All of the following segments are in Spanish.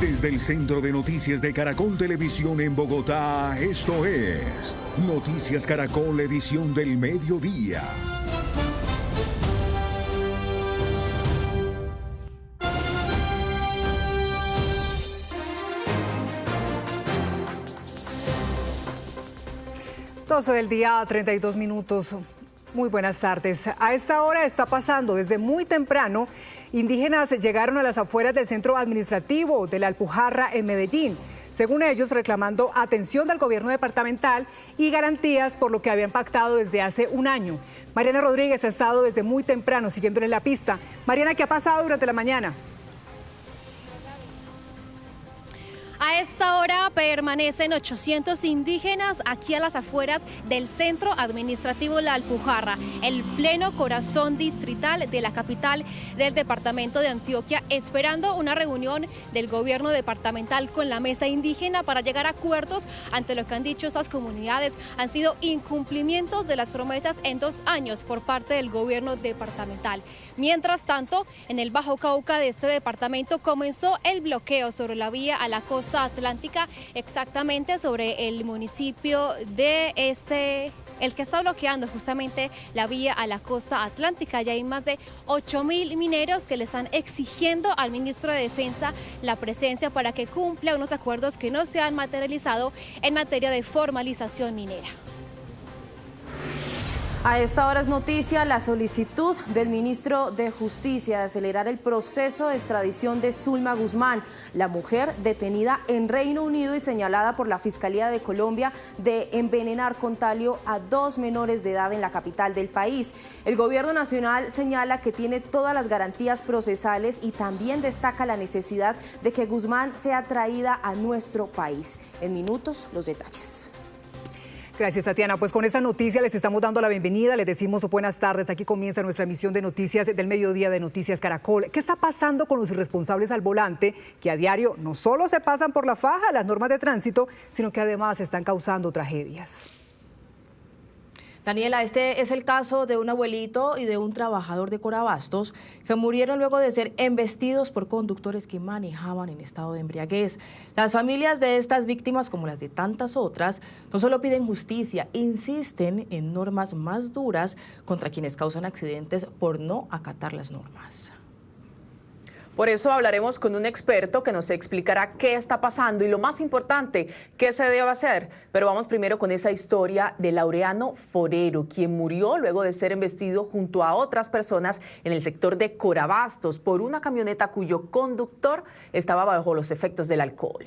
Desde el Centro de Noticias de Caracol Televisión en Bogotá, esto es Noticias Caracol, edición del mediodía. Doce del día, 32 minutos. Muy buenas tardes. A esta hora está pasando desde muy temprano. Indígenas llegaron a las afueras del centro administrativo de la Alpujarra en Medellín, según ellos reclamando atención del gobierno departamental y garantías por lo que habían pactado desde hace un año. Mariana Rodríguez ha estado desde muy temprano siguiéndole la pista. Mariana, ¿qué ha pasado durante la mañana? A esta hora permanecen 800 indígenas aquí a las afueras del centro administrativo La Alpujarra, el pleno corazón distrital de la capital del departamento de Antioquia, esperando una reunión del gobierno departamental con la mesa indígena para llegar a acuerdos ante lo que han dicho esas comunidades. Han sido incumplimientos de las promesas en 2 años por parte del gobierno departamental. Mientras tanto, en el Bajo Cauca de este departamento comenzó el bloqueo sobre la vía a la costa atlántica, exactamente sobre el municipio de el que está bloqueando justamente la vía a la costa atlántica. Ya hay más de 8.000 mineros que le están exigiendo al ministro de Defensa la presencia para que cumpla unos acuerdos que no se han materializado en materia de formalización minera. A esta hora es noticia la solicitud del ministro de Justicia de acelerar el proceso de extradición de Zulma Guzmán, la mujer detenida en Reino Unido y señalada por la Fiscalía de Colombia de envenenar con talio a 2 menores de edad en la capital del país. El gobierno nacional señala que tiene todas las garantías procesales y también destaca la necesidad de que Guzmán sea traída a nuestro país. En minutos, los detalles. Gracias, Tatiana. Pues con esta noticia les estamos dando la bienvenida, les decimos buenas tardes. Aquí comienza nuestra emisión de noticias del mediodía de Noticias Caracol. ¿Qué está pasando con los irresponsables al volante que a diario no solo se pasan por la faja las normas de tránsito, sino que además están causando tragedias? Daniela, este es el caso de un abuelito y de un trabajador de Corabastos que murieron luego de ser embestidos por conductores que manejaban en estado de embriaguez. Las familias de estas víctimas, como las de tantas otras, no solo piden justicia, insisten en normas más duras contra quienes causan accidentes por no acatar las normas. Por eso hablaremos con un experto que nos explicará qué está pasando y lo más importante, qué se debe hacer. Pero vamos primero con esa historia de Laureano Forero, quien murió luego de ser embestido junto a otras personas en el sector de Corabastos por una camioneta cuyo conductor estaba bajo los efectos del alcohol.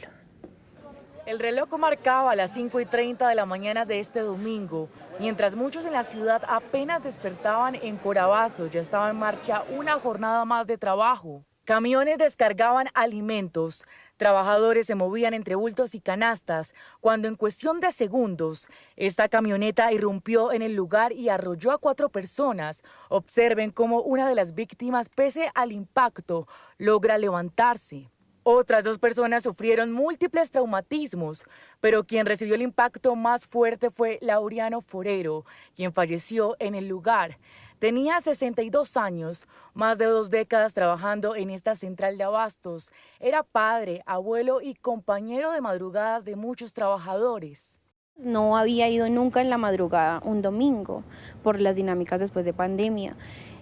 El reloj marcaba las 5:30 de la mañana de este domingo. Mientras muchos en la ciudad apenas despertaban, en Corabastos ya estaba en marcha una jornada más de trabajo. Camiones descargaban alimentos, trabajadores se movían entre bultos y canastas, cuando en cuestión de segundos, esta camioneta irrumpió en el lugar y arrolló a 4 personas. Observen cómo una de las víctimas, pese al impacto, logra levantarse. Otras 2 personas sufrieron múltiples traumatismos, pero quien recibió el impacto más fuerte fue Laureano Forero, quien falleció en el lugar. Tenía 62 años, más de 2 décadas trabajando en esta central de abastos. Era padre, abuelo y compañero de madrugadas de muchos trabajadores. No había ido nunca en la madrugada un domingo por las dinámicas después de pandemia.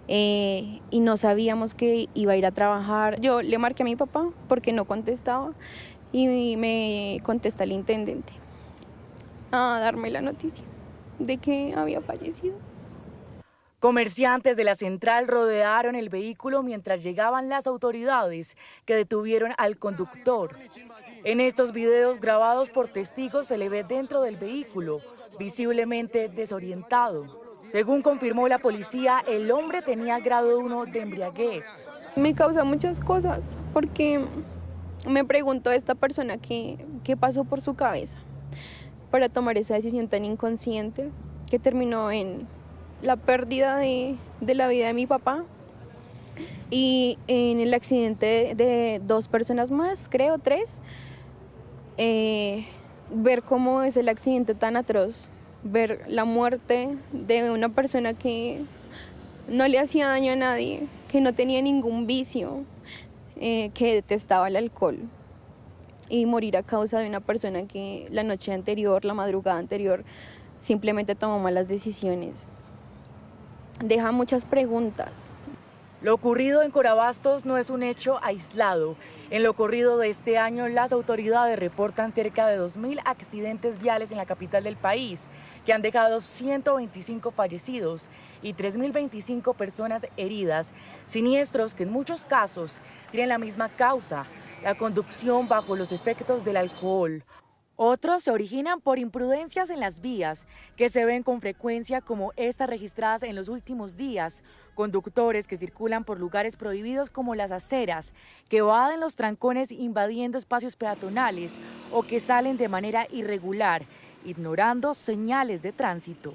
Y no sabíamos que iba a ir a trabajar. Yo le marqué a mi papá porque no contestaba y me contesta el intendente a darme la noticia de que había fallecido. Comerciantes de la central rodearon el vehículo mientras llegaban las autoridades que detuvieron al conductor. En estos videos grabados por testigos se le ve dentro del vehículo, visiblemente desorientado. Según confirmó la policía, el hombre tenía grado 1 de embriaguez. Me causa muchas cosas porque me preguntó esta persona qué pasó por su cabeza para tomar esa decisión tan inconsciente que terminó en la pérdida de la vida de mi papá y en el accidente de 2 personas más, creo 3. Ver cómo es el accidente tan atroz, ver la muerte de una persona que no le hacía daño a nadie, que no tenía ningún vicio, que detestaba el alcohol. y morir a causa de una persona que la noche anterior, la madrugada anterior, simplemente tomó malas decisiones. Deja muchas preguntas. Lo ocurrido en Corabastos no es un hecho aislado. En lo corrido de este año, las autoridades reportan cerca de 2.000 accidentes viales en la capital del país, que han dejado 125 fallecidos y 3.025 personas heridas, siniestros que en muchos casos tienen la misma causa, la conducción bajo los efectos del alcohol. Otros se originan por imprudencias en las vías, que se ven con frecuencia como estas registradas en los últimos días. Conductores que circulan por lugares prohibidos como las aceras, que evaden los trancones invadiendo espacios peatonales o que salen de manera irregular, ignorando señales de tránsito.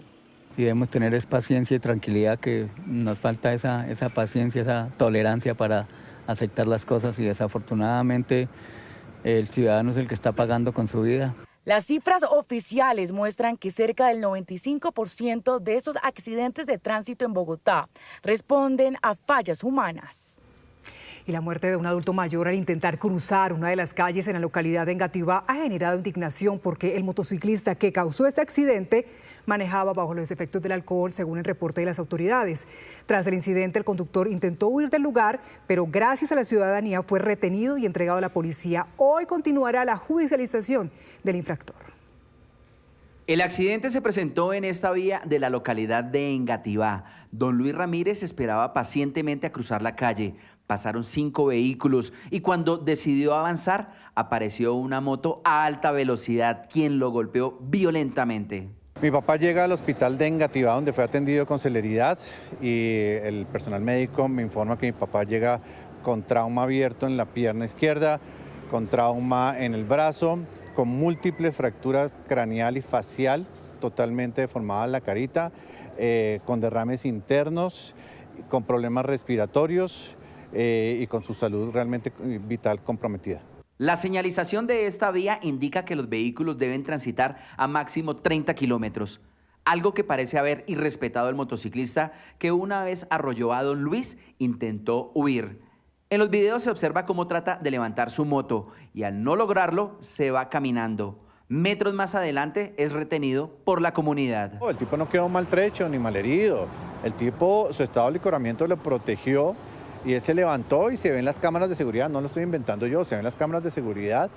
Y debemos tener esa paciencia y tranquilidad, que nos falta esa paciencia, esa tolerancia para aceptar las cosas, y desafortunadamente el ciudadano es el que está pagando con su vida. Las cifras oficiales muestran que cerca del 95% de estos accidentes de tránsito en Bogotá responden a fallas humanas. Y la muerte de un adulto mayor al intentar cruzar una de las calles en la localidad de Engativá ha generado indignación porque el motociclista que causó este accidente manejaba bajo los efectos del alcohol, según el reporte de las autoridades. Tras el incidente, el conductor intentó huir del lugar, pero gracias a la ciudadanía fue retenido y entregado a la policía. Hoy continuará la judicialización del infractor. El accidente se presentó en esta vía de la localidad de Engativá. Don Luis Ramírez esperaba pacientemente a cruzar la calle. Pasaron 5 vehículos y cuando decidió avanzar, apareció una moto a alta velocidad, quien lo golpeó violentamente. Mi papá llega al hospital de Engativá, donde fue atendido con celeridad, y el personal médico me informa que mi papá llega con trauma abierto en la pierna izquierda, con trauma en el brazo, con múltiples fracturas craneal y facial, totalmente deformada la carita, con derrames internos, con problemas respiratorios y con su salud realmente vital comprometida. La señalización de esta vía indica que los vehículos deben transitar a máximo 30 kilómetros, algo que parece haber irrespetado el motociclista, que una vez arrolló a don Luis, intentó huir. En los videos se observa cómo trata de levantar su moto y al no lograrlo se va caminando. Metros más adelante es retenido por la comunidad. El tipo no quedó maltrecho ni malherido. El tipo, su estado de licoramiento lo protegió y él se levantó y se ven las cámaras de seguridad. No lo estoy inventando yo, se ven las cámaras de seguridad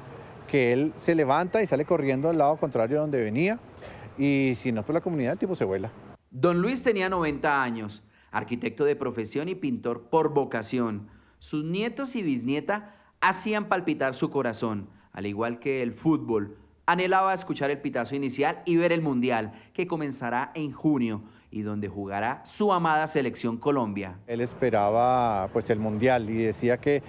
que él se levanta y sale corriendo al lado contrario donde venía, y si no es por la comunidad, el tipo se vuela. Don Luis tenía 90 años, arquitecto de profesión y pintor por vocación. Sus nietos y bisnieta hacían palpitar su corazón, al igual que el fútbol. Anhelaba escuchar el pitazo inicial y ver el Mundial, que comenzará en junio y donde jugará su amada selección Colombia. Él esperaba pues el Mundial y decía que,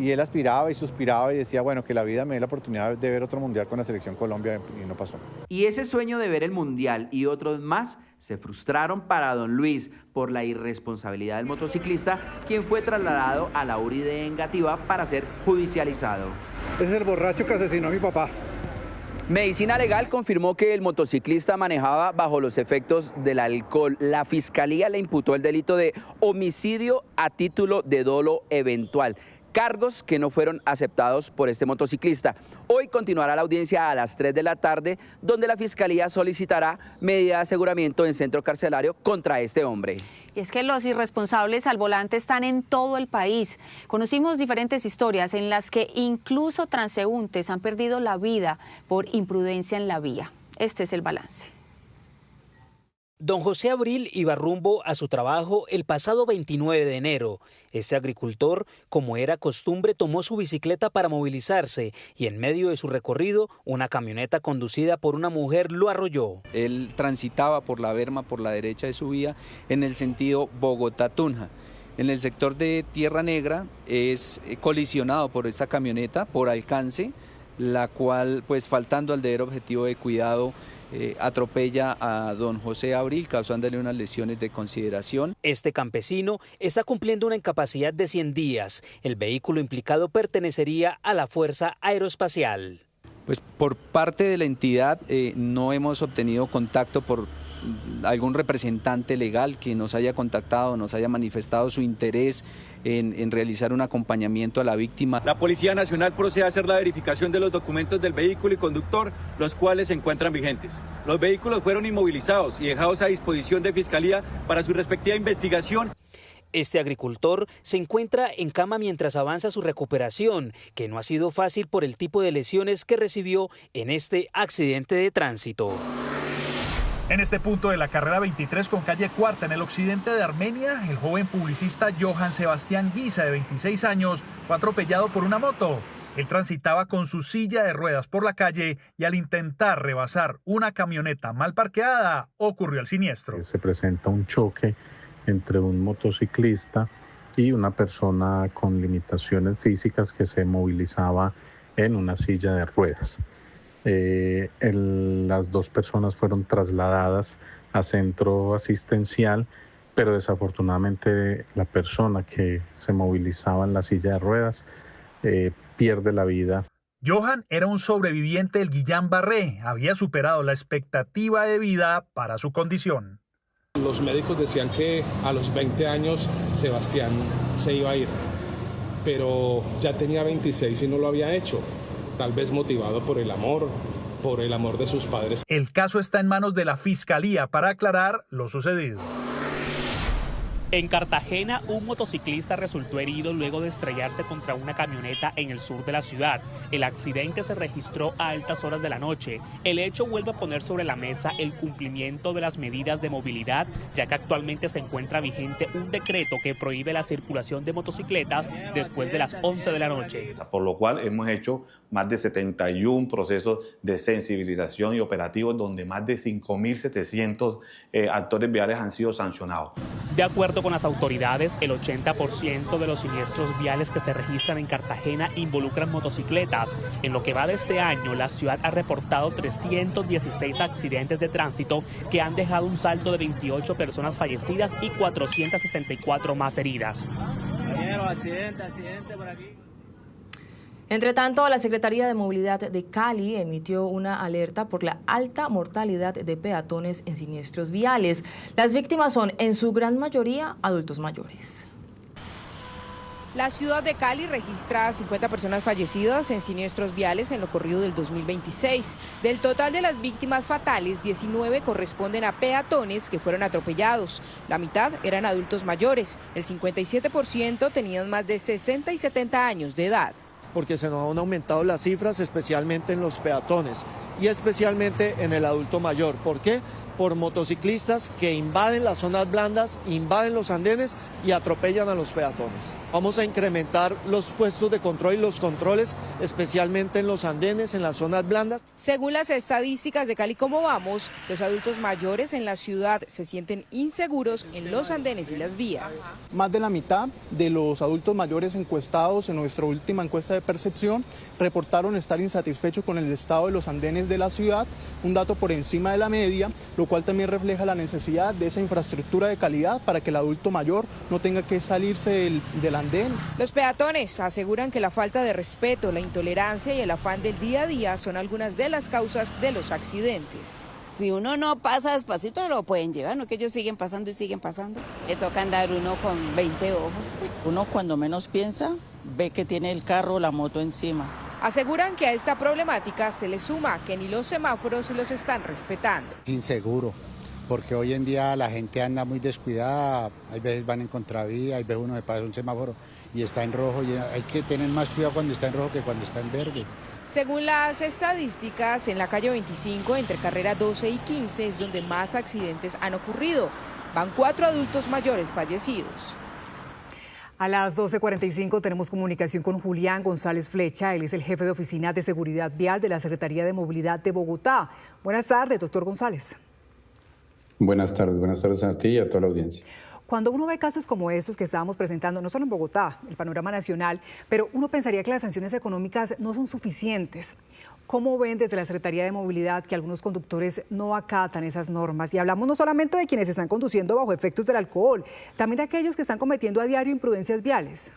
y él aspiraba y suspiraba y decía, bueno, que la vida me dé la oportunidad de ver otro Mundial con la selección Colombia, y no pasó. Y ese sueño de ver el Mundial y otros más se frustraron para don Luis por la irresponsabilidad del motociclista, quien fue trasladado a la URI de Engativá para ser judicializado. Ese es el borracho que asesinó a mi papá. Medicina Legal confirmó que el motociclista manejaba bajo los efectos del alcohol. La Fiscalía le imputó el delito de homicidio a título de dolo eventual, cargos que no fueron aceptados por este motociclista. Hoy continuará la audiencia a las 3 de la tarde, donde la Fiscalía solicitará medida de aseguramiento en centro carcelario contra este hombre. Y es que los irresponsables al volante están en todo el país. Conocimos diferentes historias en las que incluso transeúntes han perdido la vida por imprudencia en la vía. Este es el balance. Don José Abril iba rumbo a su trabajo el pasado 29 de enero. Este agricultor, como era costumbre, tomó su bicicleta para movilizarse y en medio de su recorrido, una camioneta conducida por una mujer lo arrolló. Él transitaba por la berma, por la derecha de su vía, en el sentido Bogotá-Tunja. En el sector de Tierra Negra es colisionado por esta camioneta por alcance, la cual, pues faltando al deber objetivo de cuidado, atropella a don José Abril, causándole unas lesiones de consideración. Este campesino está cumpliendo una incapacidad de 100 días. El vehículo implicado pertenecería a la Fuerza Aeroespacial. Pues por parte de la entidad no hemos obtenido contacto por algún representante legal que nos haya contactado, nos haya manifestado su interés en realizar un acompañamiento a la víctima. La Policía Nacional procede a hacer la verificación de los documentos del vehículo y conductor, los cuales se encuentran vigentes. Los vehículos fueron inmovilizados y dejados a disposición de Fiscalía para su respectiva investigación. Este agricultor se encuentra en cama mientras avanza su recuperación, que no ha sido fácil por el tipo de lesiones que recibió en este accidente de tránsito. En este punto de la carrera 23 con calle Cuarta, en el occidente de Armenia, el joven publicista Johan Sebastián Guisa, de 26 años, fue atropellado por una moto. Él transitaba con su silla de ruedas por la calle y al intentar rebasar una camioneta mal parqueada, ocurrió el siniestro. Se presenta un choque entre un motociclista y una persona con limitaciones físicas que se movilizaba en una silla de ruedas. Las dos personas fueron trasladadas a centro asistencial, pero desafortunadamente la persona que se movilizaba en la silla de ruedas pierde la vida. Johan era un sobreviviente del Guillain-Barré, había superado la expectativa de vida para su condición. Los médicos decían que a los 20 años Sebastián se iba a ir, pero ya tenía 26 y no lo había hecho. Tal vez motivado por el amor de sus padres. El caso está en manos de la Fiscalía para aclarar lo sucedido. En Cartagena, un motociclista resultó herido luego de estrellarse contra una camioneta en el sur de la ciudad. El accidente se registró a altas horas de la noche. El hecho vuelve a poner sobre la mesa el cumplimiento de las medidas de movilidad, ya que actualmente se encuentra vigente un decreto que prohíbe la circulación de motocicletas después de las 11 de la noche. Por lo cual hemos hecho más de 71 procesos de sensibilización y operativos donde más de 5.700 actores viales han sido sancionados. De acuerdo con las autoridades, el 80% de los siniestros viales que se registran en Cartagena involucran motocicletas. En lo que va de este año, la ciudad ha reportado 316 accidentes de tránsito que han dejado un saldo de 28 personas fallecidas y 464 más heridas. Accidente por aquí. Entre tanto, la Secretaría de Movilidad de Cali emitió una alerta por la alta mortalidad de peatones en siniestros viales. Las víctimas son, en su gran mayoría, adultos mayores. La ciudad de Cali registra 50 personas fallecidas en siniestros viales en lo corrido del 2026. Del total de las víctimas fatales, 19 corresponden a peatones que fueron atropellados. La mitad eran adultos mayores. El 57% tenían más de 60 y 70 años de edad. Porque se nos han aumentado las cifras, especialmente en los peatones y especialmente en el adulto mayor. ¿Por qué? Por motociclistas que invaden las zonas blandas, invaden los andenes y atropellan a los peatones. Vamos a incrementar los puestos de control y los controles, especialmente en los andenes, en las zonas blandas. Según las estadísticas de Cali Como Vamos, los adultos mayores en la ciudad se sienten inseguros en los andenes y las vías. Más de la mitad de los adultos mayores encuestados en nuestra última encuesta de percepción reportaron estar insatisfechos con el estado de los andenes de la ciudad, un dato por encima de la media, lo cual también refleja la necesidad de esa infraestructura de calidad para que el adulto mayor no tenga que salirse del andén. Los peatones aseguran que la falta de respeto, la intolerancia y el afán del día a día son algunas de las causas de los accidentes. Si uno no pasa despacito, no lo pueden llevar, no que ellos siguen pasando y siguen pasando. Le toca andar uno con 20 ojos. Uno cuando menos piensa, ve que tiene el carro o la moto encima. Aseguran que a esta problemática se le suma que ni los semáforos los están respetando. Inseguro, porque hoy en día la gente anda muy descuidada, hay veces van en contravía, hay veces uno me pasa un semáforo y está en rojo, y hay que tener más cuidado cuando está en rojo que cuando está en verde. Según las estadísticas, en la calle 25, entre carrera 12 y 15, es donde más accidentes han ocurrido. Van 4 adultos mayores fallecidos. A las 12:45 tenemos comunicación con Julián González Flecha. Él es el jefe de Oficina de Seguridad Vial de la Secretaría de Movilidad de Bogotá. Buenas tardes, doctor González. Buenas tardes a ti y a toda la audiencia. Cuando uno ve casos como estos que estábamos presentando, no solo en Bogotá, el panorama nacional, pero uno pensaría que las sanciones económicas no son suficientes. ¿Cómo ven desde la Secretaría de Movilidad que algunos conductores no acatan esas normas? Y hablamos no solamente de quienes están conduciendo bajo efectos del alcohol, también de aquellos que están cometiendo a diario imprudencias viales.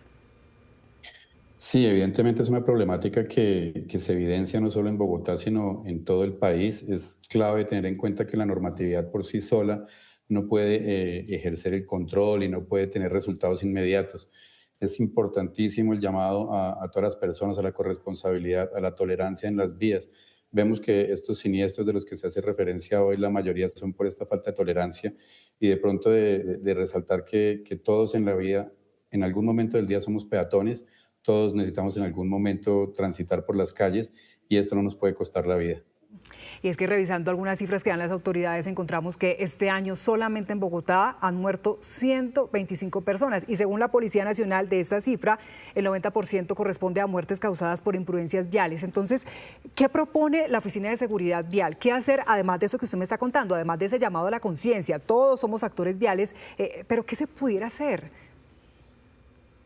Sí, evidentemente es una problemática que se evidencia no solo en Bogotá, sino en todo el país. Es clave tener en cuenta que la normatividad por sí sola no puede ejercer el control y no puede tener resultados inmediatos. Es importantísimo el llamado a todas las personas a la corresponsabilidad, a la tolerancia en las vías. Vemos que estos siniestros de los que se hace referencia hoy, la mayoría son por esta falta de tolerancia y de pronto de resaltar que todos en la vida, en algún momento del día somos peatones, todos necesitamos en algún momento transitar por las calles y esto no nos puede costar la vida. Y es que revisando algunas cifras que dan las autoridades encontramos que este año solamente en Bogotá han muerto 125 personas y según la Policía Nacional de esta cifra el 90% corresponde a muertes causadas por imprudencias viales. Entonces, ¿qué propone la Oficina de Seguridad Vial? ¿Qué hacer además de eso que usted me está contando? Además de ese llamado a la conciencia, todos somos actores viales, pero ¿qué se pudiera hacer?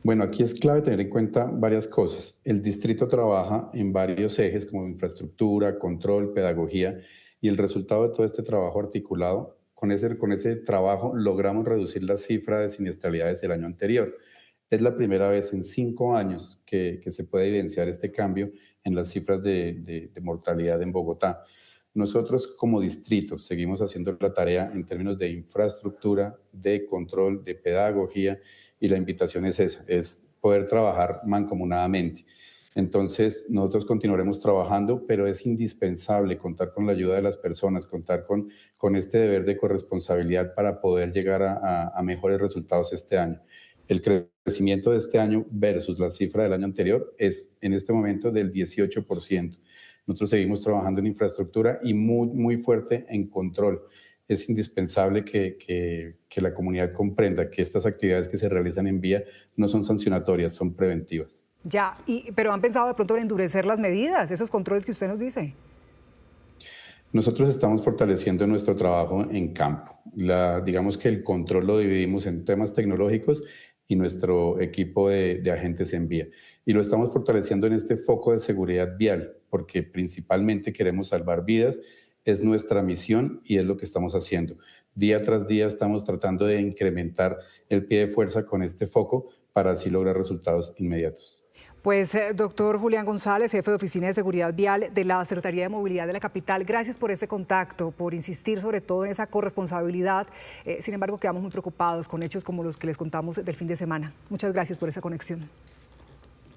Bueno, aquí es clave tener en cuenta varias cosas. El distrito trabaja en varios ejes como infraestructura, control, pedagogía, y el resultado de todo este trabajo articulado, con ese trabajo logramos reducir la cifra de siniestralidades del año anterior. Es la primera vez en 5 años que se puede evidenciar este cambio en las cifras de mortalidad en Bogotá. Nosotros como distrito seguimos haciendo la tarea en términos de infraestructura, de control, de pedagogía, y la invitación es esa, es poder trabajar mancomunadamente. Entonces, nosotros continuaremos trabajando, pero es indispensable contar con la ayuda de las personas, contar con este deber de corresponsabilidad para poder llegar a mejores resultados este año. El crecimiento de este año versus la cifra del año anterior es en este momento del 18%. Nosotros seguimos trabajando en infraestructura y muy fuerte en control. Es indispensable que la comunidad comprenda que estas actividades que se realizan en vía no son sancionatorias, son preventivas. Ya, pero ¿han pensado de pronto en endurecer las medidas, esos controles que usted nos dice? Nosotros estamos fortaleciendo nuestro trabajo en campo. Digamos que el control lo dividimos en temas tecnológicos y nuestro equipo de agentes en vía. Y lo estamos fortaleciendo en este foco de seguridad vial, porque principalmente queremos salvar vidas. Es nuestra misión y es lo que estamos haciendo. Día tras día estamos tratando de incrementar el pie de fuerza con este foco para así lograr resultados inmediatos. Pues, doctor Julián González, jefe de Oficina de Seguridad Vial de la Secretaría de Movilidad de la capital, gracias por ese contacto, por insistir sobre todo en esa corresponsabilidad. Sin embargo, quedamos muy preocupados con hechos como los que les contamos del fin de semana. Muchas gracias por esa conexión.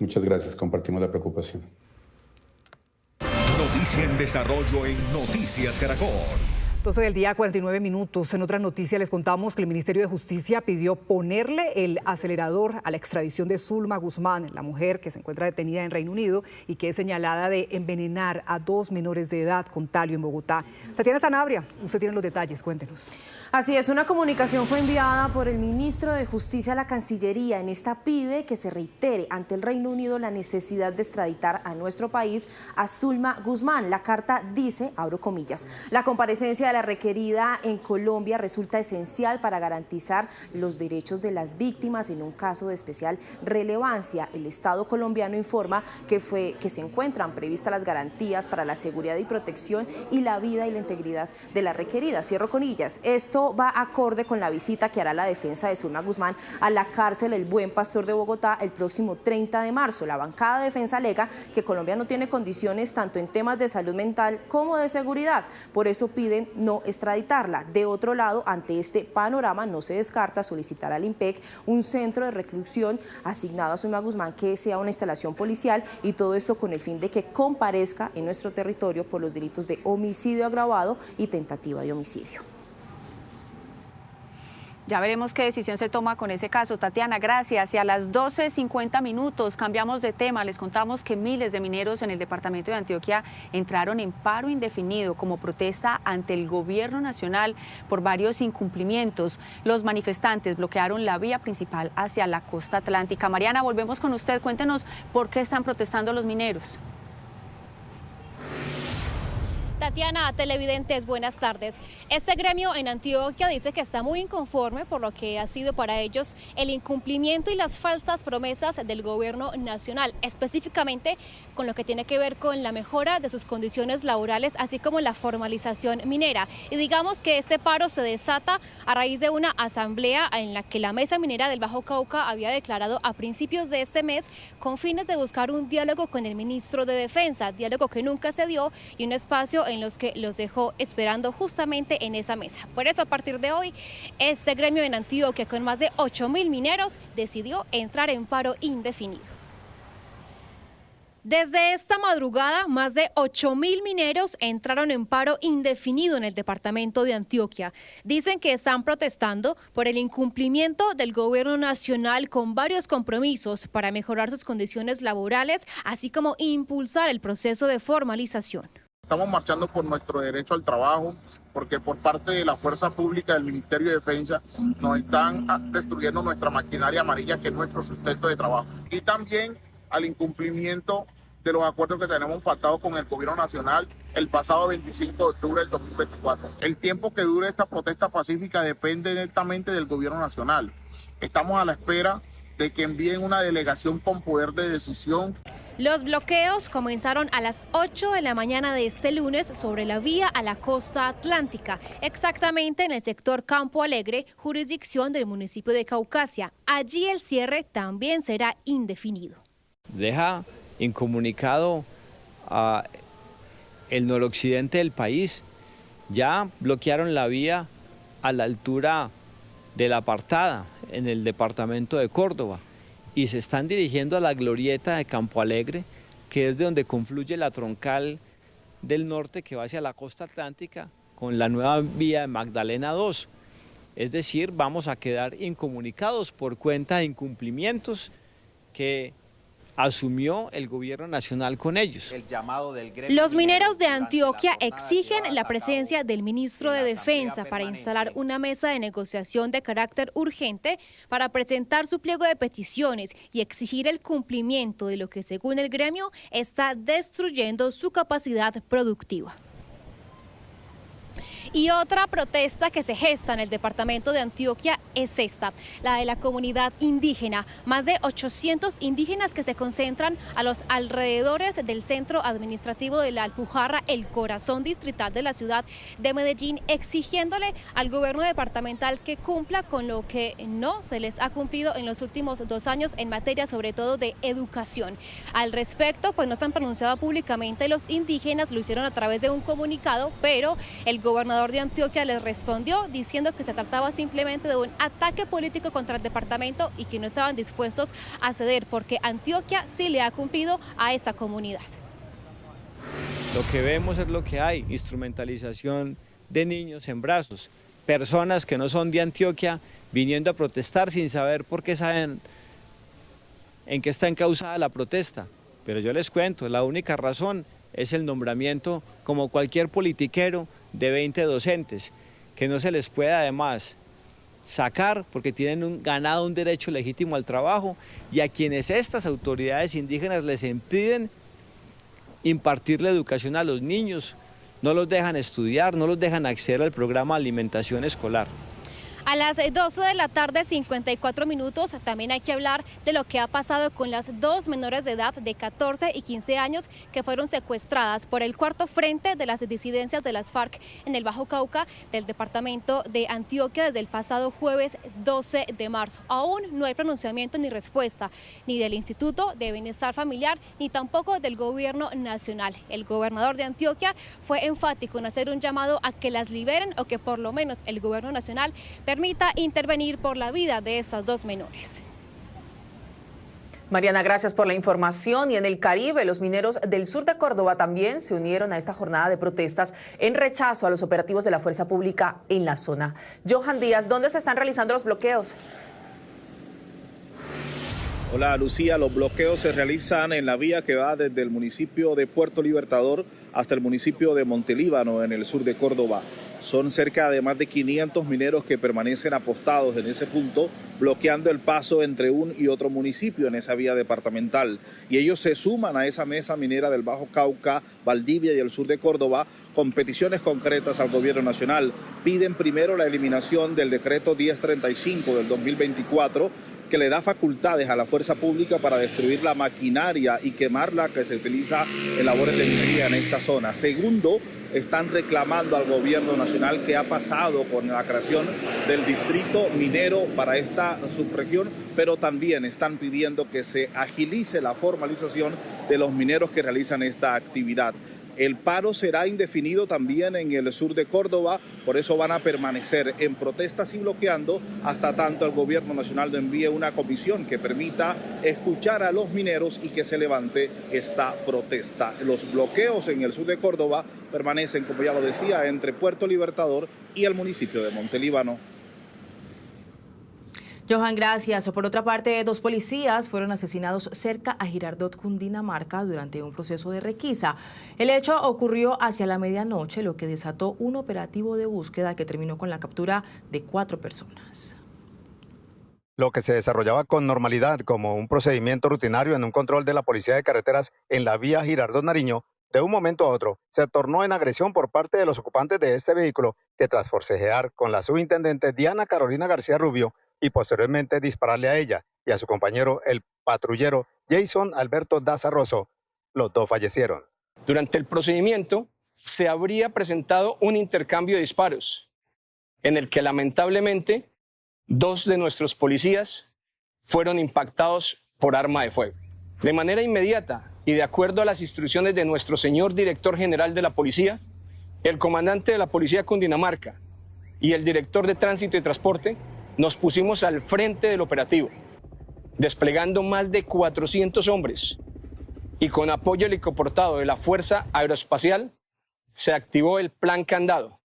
Muchas gracias, compartimos la preocupación. Noticia en desarrollo en Noticias Caracol. 12 del día, 49 minutos. En otra noticia les contamos que el Ministerio de Justicia pidió ponerle el acelerador a la extradición de Zulma Guzmán, la mujer que se encuentra detenida en Reino Unido y que es señalada de envenenar a 2 menores de edad con talio en Bogotá. Tatiana Sanabria, usted tiene los detalles, cuéntenos. Así es, una comunicación fue enviada por el ministro de Justicia a la Cancillería. En esta pide que se reitere ante el Reino Unido la necesidad de extraditar a nuestro país a Zulma Guzmán. La carta dice, abro comillas, la comparecencia de la requerida en Colombia resulta esencial para garantizar los derechos de las víctimas en un caso de especial relevancia. El Estado colombiano informa que se encuentran previstas las garantías para la seguridad y protección y la vida y la integridad de la requerida. Cierro comillas. Esto va acorde con la visita que hará la defensa de Zulma Guzmán a la cárcel El Buen Pastor de Bogotá el próximo 30 de marzo. La bancada de defensa alega que Colombia no tiene condiciones tanto en temas de salud mental como de seguridad. Por eso piden no extraditarla. De otro lado, ante este panorama, no se descarta solicitar al IMPEC un centro de reclusión asignado a Zulma Guzmán que sea una instalación policial y todo esto con el fin de que comparezca en nuestro territorio por los delitos de homicidio agravado y tentativa de homicidio. Ya veremos qué decisión se toma con ese caso. Tatiana, gracias. Y a las 12:50 minutos cambiamos de tema. Les contamos que miles de mineros en el departamento de Antioquia entraron en paro indefinido como protesta ante el gobierno nacional por varios incumplimientos. Los manifestantes bloquearon la vía principal hacia la costa atlántica. Mariana, volvemos con usted. Cuéntenos por qué están protestando los mineros. Tatiana, televidentes, buenas tardes. Este gremio en Antioquia dice que está muy inconforme por lo que ha sido para ellos el incumplimiento y las falsas promesas del gobierno nacional, específicamente con lo que tiene que ver con la mejora de sus condiciones laborales, así como la formalización minera. Y digamos que este paro se desata a raíz de una asamblea en la que la Mesa Minera del Bajo Cauca había declarado a principios de este mes con fines de buscar un diálogo con el ministro de Defensa, diálogo que nunca se dio y un espacio en los que los dejó esperando justamente en esa mesa. Por eso, a partir de hoy, este gremio en Antioquia, con más de 8.000 mineros, decidió entrar en paro indefinido. Desde esta madrugada, más de 8.000 mineros entraron en paro indefinido en el departamento de Antioquia. Dicen que están protestando por el incumplimiento del gobierno nacional con varios compromisos para mejorar sus condiciones laborales, así como impulsar el proceso de formalización. Estamos marchando por nuestro derecho al trabajo, porque por parte de la fuerza pública del Ministerio de Defensa nos están destruyendo nuestra maquinaria amarilla, que es nuestro sustento de trabajo. Y también al incumplimiento de los acuerdos que tenemos pactados con el gobierno nacional el pasado 25 de octubre del 2024. El tiempo que dure esta protesta pacífica depende directamente del gobierno nacional. Estamos a la espera de que envíen una delegación con poder de decisión. Los bloqueos comenzaron a las 8 de la mañana de este lunes sobre la vía a la costa atlántica, exactamente en el sector Campo Alegre, jurisdicción del municipio de Caucasia. Allí el cierre también será indefinido. Deja incomunicado el noroccidente del país. Ya bloquearon la vía a la altura de La Apartada, en el departamento de Córdoba, y se están dirigiendo a la glorieta de Campo Alegre, que es de donde confluye la troncal del norte que va hacia la costa atlántica con la nueva vía de Magdalena 2. Es decir, vamos a quedar incomunicados por cuenta de incumplimientos que asumió el gobierno nacional con ellos. Los mineros de Antioquia exigen la presencia del ministro de Defensa para instalar una mesa de negociación de carácter urgente para presentar su pliego de peticiones y exigir el cumplimiento de lo que, según el gremio, está destruyendo su capacidad productiva. Y otra protesta que se gesta en el departamento de Antioquia es esta, la de la comunidad indígena. Más de 800 indígenas que se concentran a los alrededores del centro administrativo de la Alpujarra, el corazón distrital de la ciudad de Medellín, exigiéndole al gobierno departamental que cumpla con lo que no se les ha cumplido en los últimos 2 años en materia sobre todo de educación. Al respecto, pues no se han pronunciado públicamente los indígenas, lo hicieron a través de un comunicado, pero el gobernador de Antioquia les respondió diciendo que se trataba simplemente de un ataque político contra el departamento y que no estaban dispuestos a ceder porque Antioquia sí le ha cumplido a esta comunidad. Lo que vemos es lo que hay, instrumentalización de niños en brazos, personas que no son de Antioquia viniendo a protestar sin saber por qué saben en qué está encausada la protesta. Pero yo les cuento, la única razón es el nombramiento, como cualquier politiquero, de 20 docentes, que no se les puede además sacar porque tienen ganado un derecho legítimo al trabajo, y a quienes estas autoridades indígenas les impiden impartir la educación a los niños, no los dejan estudiar, no los dejan acceder al programa de alimentación escolar. A las 12 de la tarde, 54 minutos, también hay que hablar de lo que ha pasado con las 2 menores de edad de 14 y 15 años que fueron secuestradas por el cuarto frente de las disidencias de las FARC en el Bajo Cauca del departamento de Antioquia desde el pasado jueves 12 de marzo. Aún no hay pronunciamiento ni respuesta ni del Instituto de Bienestar Familiar ni tampoco del gobierno nacional. El gobernador de Antioquia fue enfático en hacer un llamado a que las liberen o que por lo menos el gobierno nacional permita intervenir por la vida de estas 2 menores. Mariana, gracias por la información. Y en el Caribe, los mineros del sur de Córdoba también se unieron a esta jornada de protestas en rechazo a los operativos de la fuerza pública en la zona. Johan Díaz, ¿dónde se están realizando los bloqueos? Hola Lucía, los bloqueos se realizan en la vía que va desde el municipio de Puerto Libertador hasta el municipio de Montelíbano en el sur de Córdoba. Son cerca de más de 500 mineros que permanecen apostados en ese punto, bloqueando el paso entre un y otro municipio en esa vía departamental. Y ellos se suman a esa mesa minera del Bajo Cauca, Valdivia y el sur de Córdoba con peticiones concretas al gobierno nacional. Piden primero la eliminación del decreto 1035 del 2024, que le da facultades a la fuerza pública para destruir la maquinaria y quemarla que se utiliza en labores de minería en esta zona. Segundo, están reclamando al gobierno nacional qué ha pasado con la creación del distrito minero para esta subregión, pero también están pidiendo que se agilice la formalización de los mineros que realizan esta actividad. El paro será indefinido también en el sur de Córdoba, por eso van a permanecer en protestas y bloqueando hasta tanto el gobierno nacional no envíe una comisión que permita escuchar a los mineros y que se levante esta protesta. Los bloqueos en el sur de Córdoba permanecen, como ya lo decía, entre Puerto Libertador y el municipio de Montelíbano. Johan, gracias. Por otra parte, 2 policías fueron asesinados cerca a Girardot, Cundinamarca, durante un proceso de requisa. El hecho ocurrió hacia la medianoche, lo que desató un operativo de búsqueda que terminó con la captura de 4 personas. Lo que se desarrollaba con normalidad como un procedimiento rutinario en un control de la Policía de Carreteras en la vía Girardot-Nariño, de un momento a otro se tornó en agresión por parte de los ocupantes de este vehículo, que tras forcejear con la subintendente Diana Carolina García Rubio y posteriormente dispararle a ella y a su compañero, el patrullero Jason Alberto Daza Rosso, los 2 fallecieron. Durante el procedimiento se habría presentado un intercambio de disparos en el que lamentablemente 2 de nuestros policías fueron impactados por arma de fuego. De manera inmediata y de acuerdo a las instrucciones de nuestro señor director general de la policía, el comandante de la Policía de Cundinamarca y el director de Tránsito y Transporte nos pusimos al frente del operativo, desplegando más de 400 hombres y con apoyo helicoportado de la Fuerza Aeroespacial se activó el plan Candado,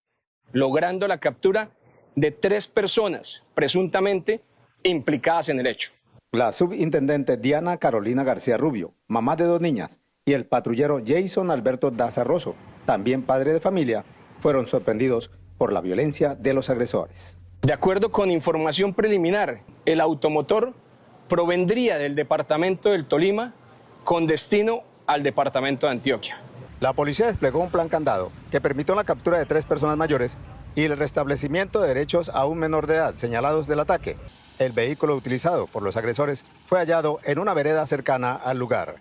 logrando la captura de 3 personas presuntamente implicadas en el hecho. La subintendente Diana Carolina García Rubio, mamá de 2 niñas, y el patrullero Jason Alberto Daza Rosso, también padre de familia, fueron sorprendidos por la violencia de los agresores. De acuerdo con información preliminar, el automotor provendría del departamento del Tolima con destino al departamento de Antioquia. La policía desplegó un plan Candado que permitió la captura de 3 personas mayores y el restablecimiento de derechos a un menor de edad señalados del ataque. El vehículo utilizado por los agresores fue hallado en una vereda cercana al lugar.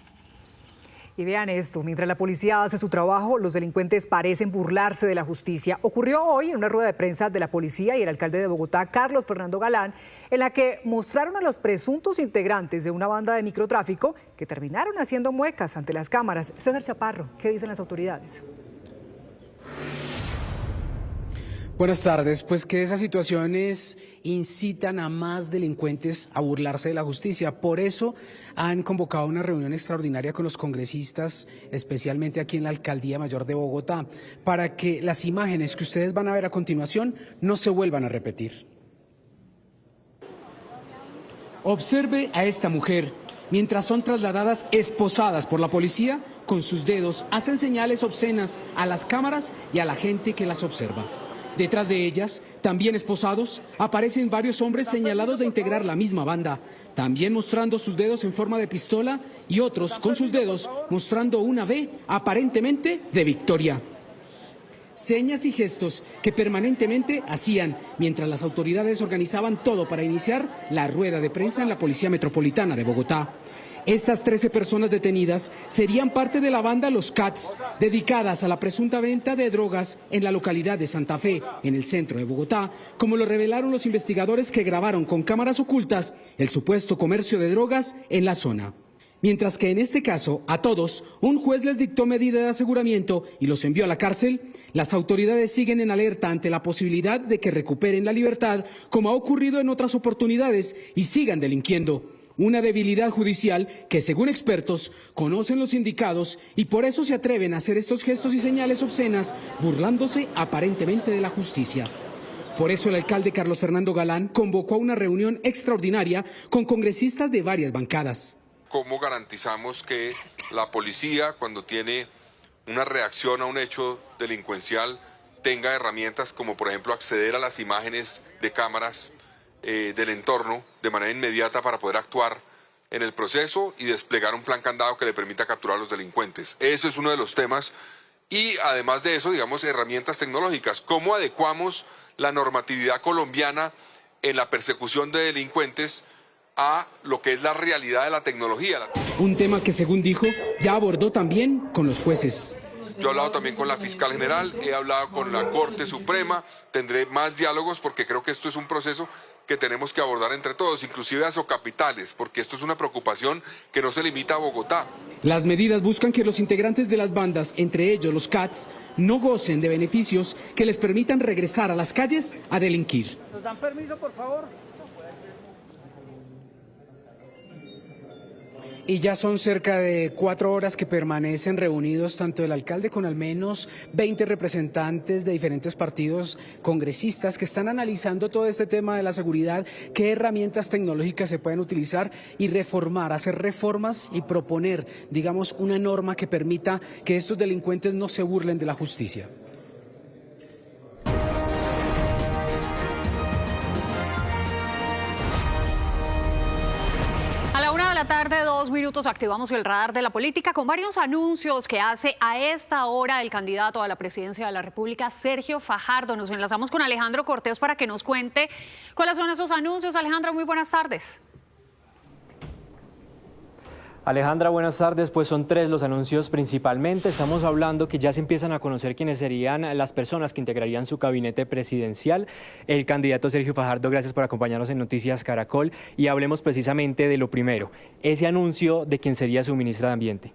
Y vean esto, mientras la policía hace su trabajo, los delincuentes parecen burlarse de la justicia. Ocurrió hoy en una rueda de prensa de la policía y el alcalde de Bogotá, Carlos Fernando Galán, en la que mostraron a los presuntos integrantes de una banda de microtráfico que terminaron haciendo muecas ante las cámaras. César Chaparro, ¿qué dicen las autoridades? Buenas tardes. Pues que esas situaciones incitan a más delincuentes a burlarse de la justicia. Por eso han convocado una reunión extraordinaria con los congresistas, especialmente aquí en la Alcaldía Mayor de Bogotá, para que las imágenes que ustedes van a ver a continuación no se vuelvan a repetir. Observe a esta mujer. Mientras son trasladadas esposadas por la policía, con sus dedos hacen señales obscenas a las cámaras y a la gente que las observa. Detrás de ellas, también esposados, aparecen varios hombres señalados de integrar la misma banda, también mostrando sus dedos en forma de pistola y otros con sus dedos mostrando una V aparentemente de victoria. Señas y gestos que permanentemente hacían mientras las autoridades organizaban todo para iniciar la rueda de prensa en la Policía Metropolitana de Bogotá. Estas 13 personas detenidas serían parte de la banda Los Cats, dedicadas a la presunta venta de drogas en la localidad de Santa Fe, en el centro de Bogotá, como lo revelaron los investigadores que grabaron con cámaras ocultas el supuesto comercio de drogas en la zona. Mientras que en este caso, a todos, un juez les dictó medida de aseguramiento y los envió a la cárcel, las autoridades siguen en alerta ante la posibilidad de que recuperen la libertad, como ha ocurrido en otras oportunidades, y sigan delinquiendo. Una debilidad judicial que, según expertos, conocen los sindicados y por eso se atreven a hacer estos gestos y señales obscenas, burlándose aparentemente de la justicia. Por eso el alcalde Carlos Fernando Galán convocó a una reunión extraordinaria con congresistas de varias bancadas. ¿Cómo garantizamos que la policía, cuando tiene una reacción a un hecho delincuencial, tenga herramientas como, por ejemplo, acceder a las imágenes de cámaras del entorno de manera inmediata para poder actuar en el proceso y desplegar un plan candado que le permita capturar a los delincuentes? Ese es uno de los temas. Y además de eso, digamos, herramientas tecnológicas. ¿Cómo adecuamos la normatividad colombiana en la persecución de delincuentes a lo que es la realidad de la tecnología? Un tema que, según dijo, ya abordó también con los jueces. Yo he hablado también con la fiscal general, he hablado con la Corte Suprema, tendré más diálogos porque creo que esto es un proceso que tenemos que abordar entre todos, inclusive a Socapitales, porque esto es una preocupación que no se limita a Bogotá. Las medidas buscan que los integrantes de las bandas, entre ellos los CATs, no gocen de beneficios que les permitan regresar a las calles a delinquir. ¿Nos dan permiso, por favor? Y ya son cerca de 4 horas que permanecen reunidos tanto el alcalde con al menos 20 representantes de diferentes partidos congresistas que están analizando todo este tema de la seguridad, qué herramientas tecnológicas se pueden utilizar y reformar, hacer reformas y proponer, digamos, una norma que permita que estos delincuentes no se burlen de la justicia. Tarde, 2 minutos, activamos el radar de la política con varios anuncios que hace a esta hora el candidato a la presidencia de la República, Sergio Fajardo. Nos enlazamos con Alejandro Cortés para que nos cuente cuáles son esos anuncios. Alejandro, muy buenas tardes. Alejandra, buenas tardes. Pues son 3 los anuncios principalmente. Estamos hablando que ya se empiezan a conocer quiénes serían las personas que integrarían su gabinete presidencial. El candidato Sergio Fajardo, gracias por acompañarnos en Noticias Caracol. Y hablemos precisamente de lo primero, ese anuncio de quién sería su ministra de Ambiente.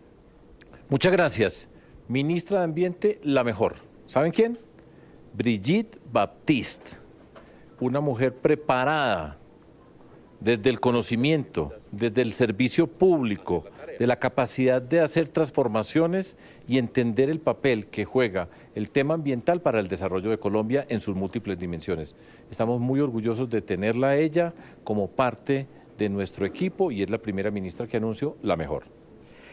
Muchas gracias. Ministra de Ambiente, la mejor. ¿Saben quién? Brigitte Baptiste, una mujer preparada desde el conocimiento, desde el servicio público, de la capacidad de hacer transformaciones y entender el papel que juega el tema ambiental para el desarrollo de Colombia en sus múltiples dimensiones. Estamos muy orgullosos de tenerla a ella como parte de nuestro equipo y es la primera ministra que anunció la mejor.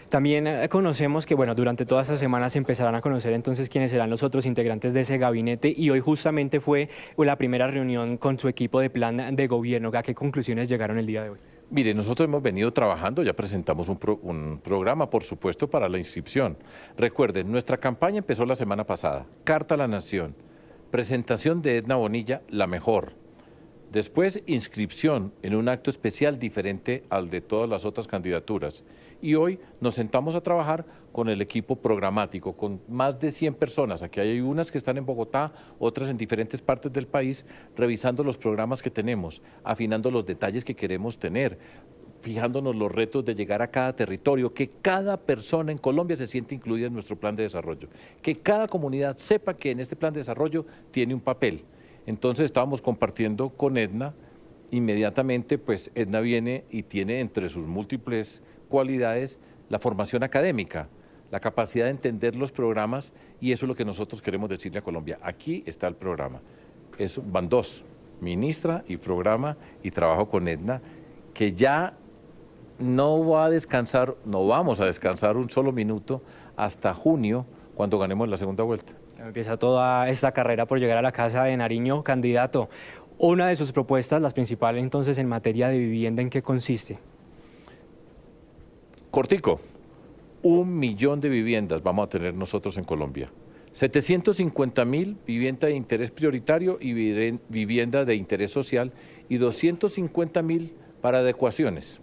También conocemos que, bueno, durante todas estas semanas se empezarán a conocer entonces quiénes serán los otros integrantes de ese gabinete y hoy justamente fue la primera reunión con su equipo de plan de gobierno. ¿A qué conclusiones llegaron el día de hoy? Mire, nosotros hemos venido trabajando, ya presentamos un programa, por supuesto, para la inscripción. Recuerden, nuestra campaña empezó la semana pasada, Carta a la Nación, presentación de Edna Bonilla, la mejor. Después, inscripción en un acto especial diferente al de todas las otras candidaturas. Y hoy nos sentamos a trabajar con el equipo programático, con más de 100 personas. Aquí hay unas que están en Bogotá, otras en diferentes partes del país, revisando los programas que tenemos, afinando los detalles que queremos tener, fijándonos los retos de llegar a cada territorio, que cada persona en Colombia se siente incluida en nuestro plan de desarrollo, que cada comunidad sepa que en este plan de desarrollo tiene un papel. Entonces estábamos compartiendo con Edna, inmediatamente pues Edna viene y tiene entre sus múltiples cualidades la formación académica, la capacidad de entender los programas y eso es lo que nosotros queremos decirle a Colombia. Aquí está el programa. Van 2, ministra y programa y trabajo con Edna, que ya no va a descansar, no vamos a descansar un solo minuto hasta junio cuando ganemos la segunda vuelta. Empieza toda esta carrera por llegar a la Casa de Nariño, candidato. Una de sus propuestas, las principales entonces en materia de vivienda, ¿en qué consiste? Cortico, 1 millón de viviendas vamos a tener nosotros en Colombia. 750.000 vivienda de interés prioritario y vivienda de interés social y 250.000 para adecuaciones.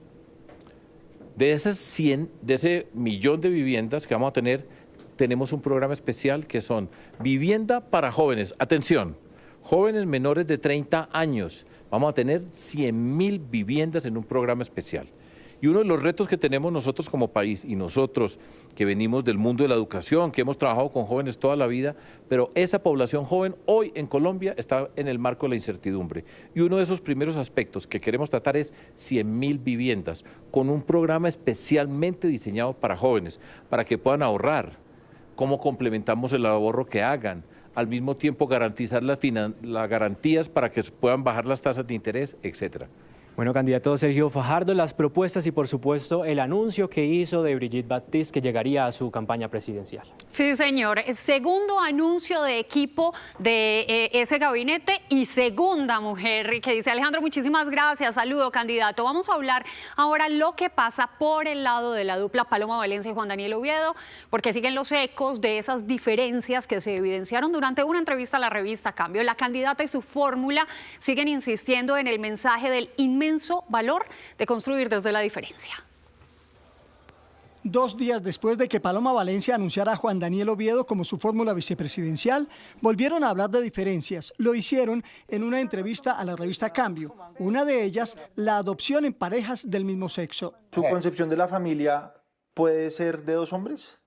De ese millón de viviendas que vamos a tener, tenemos un programa especial que son vivienda para jóvenes. Atención, jóvenes menores de 30 años. Vamos a tener 100.000 viviendas en un programa especial. Y uno de los retos que tenemos nosotros como país y nosotros que venimos del mundo de la educación, que hemos trabajado con jóvenes toda la vida, pero esa población joven hoy en Colombia está en el marco de la incertidumbre. Y uno de esos primeros aspectos que queremos tratar es 100.000 viviendas con un programa especialmente diseñado para jóvenes, para que puedan ahorrar. ¿Cómo complementamos el ahorro que hagan? al mismo tiempo garantizar las garantías para que puedan bajar las tasas de interés, etcétera. Bueno, candidato Sergio Fajardo, las propuestas y por supuesto el anuncio que hizo de Brigitte Baptiste que llegaría a su campaña presidencial. Sí, señor. Segundo anuncio de equipo de ese gabinete y segunda mujer que dice: Alejandro, muchísimas gracias, saludo, candidato. Vamos a hablar ahora lo que pasa por el lado de la dupla Paloma Valencia y Juan Daniel Oviedo, porque siguen los ecos de esas diferencias que se evidenciaron durante una entrevista a la revista Cambio. La candidata y su fórmula siguen insistiendo en el mensaje del inmenso valor de construir desde la diferencia. 2 días después de que Paloma Valencia anunciara a Juan Daniel Oviedo como su fórmula vicepresidencial, volvieron a hablar de diferencias. Lo hicieron en una entrevista a la revista Cambio. Una de ellas, la adopción en parejas del mismo sexo. ¿Su concepción de la familia puede ser de 2 hombres?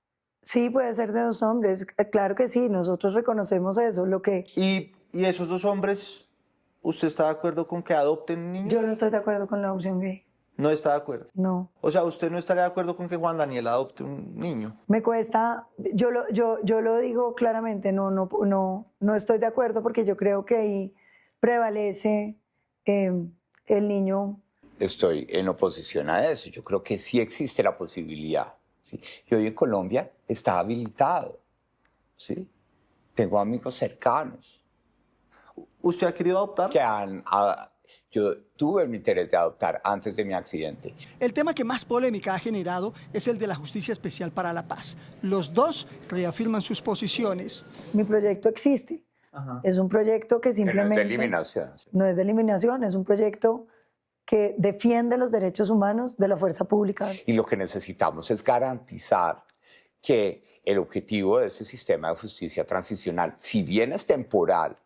Sí, puede ser de 2 hombres. Claro que sí, nosotros reconocemos eso. ¿Y esos 2 hombres, usted está de acuerdo con que adopten niños? Yo no estoy de acuerdo con la adopción gay. ¿No está de acuerdo? No. O sea, ¿usted no estaría de acuerdo con que Juan Daniel adopte un niño? Me cuesta, yo lo digo claramente, no estoy de acuerdo porque yo creo que ahí prevalece el niño. Estoy en oposición a eso. Yo creo que sí existe la posibilidad, ¿sí? Y hoy en Colombia está habilitado, ¿sí? Tengo amigos cercanos. ¿Usted ha querido adoptar? Yo tuve el interés de adoptar antes de mi accidente. El tema que más polémica ha generado es el de la Justicia Especial para la Paz. Los dos reafirman sus posiciones. Mi proyecto existe. Ajá. Es un proyecto que simplemente... Que no es de eliminación. No es de eliminación, es un proyecto que defiende los derechos humanos de la fuerza pública. Y lo que necesitamos es garantizar que el objetivo de este sistema de justicia transicional, si bien es temporal,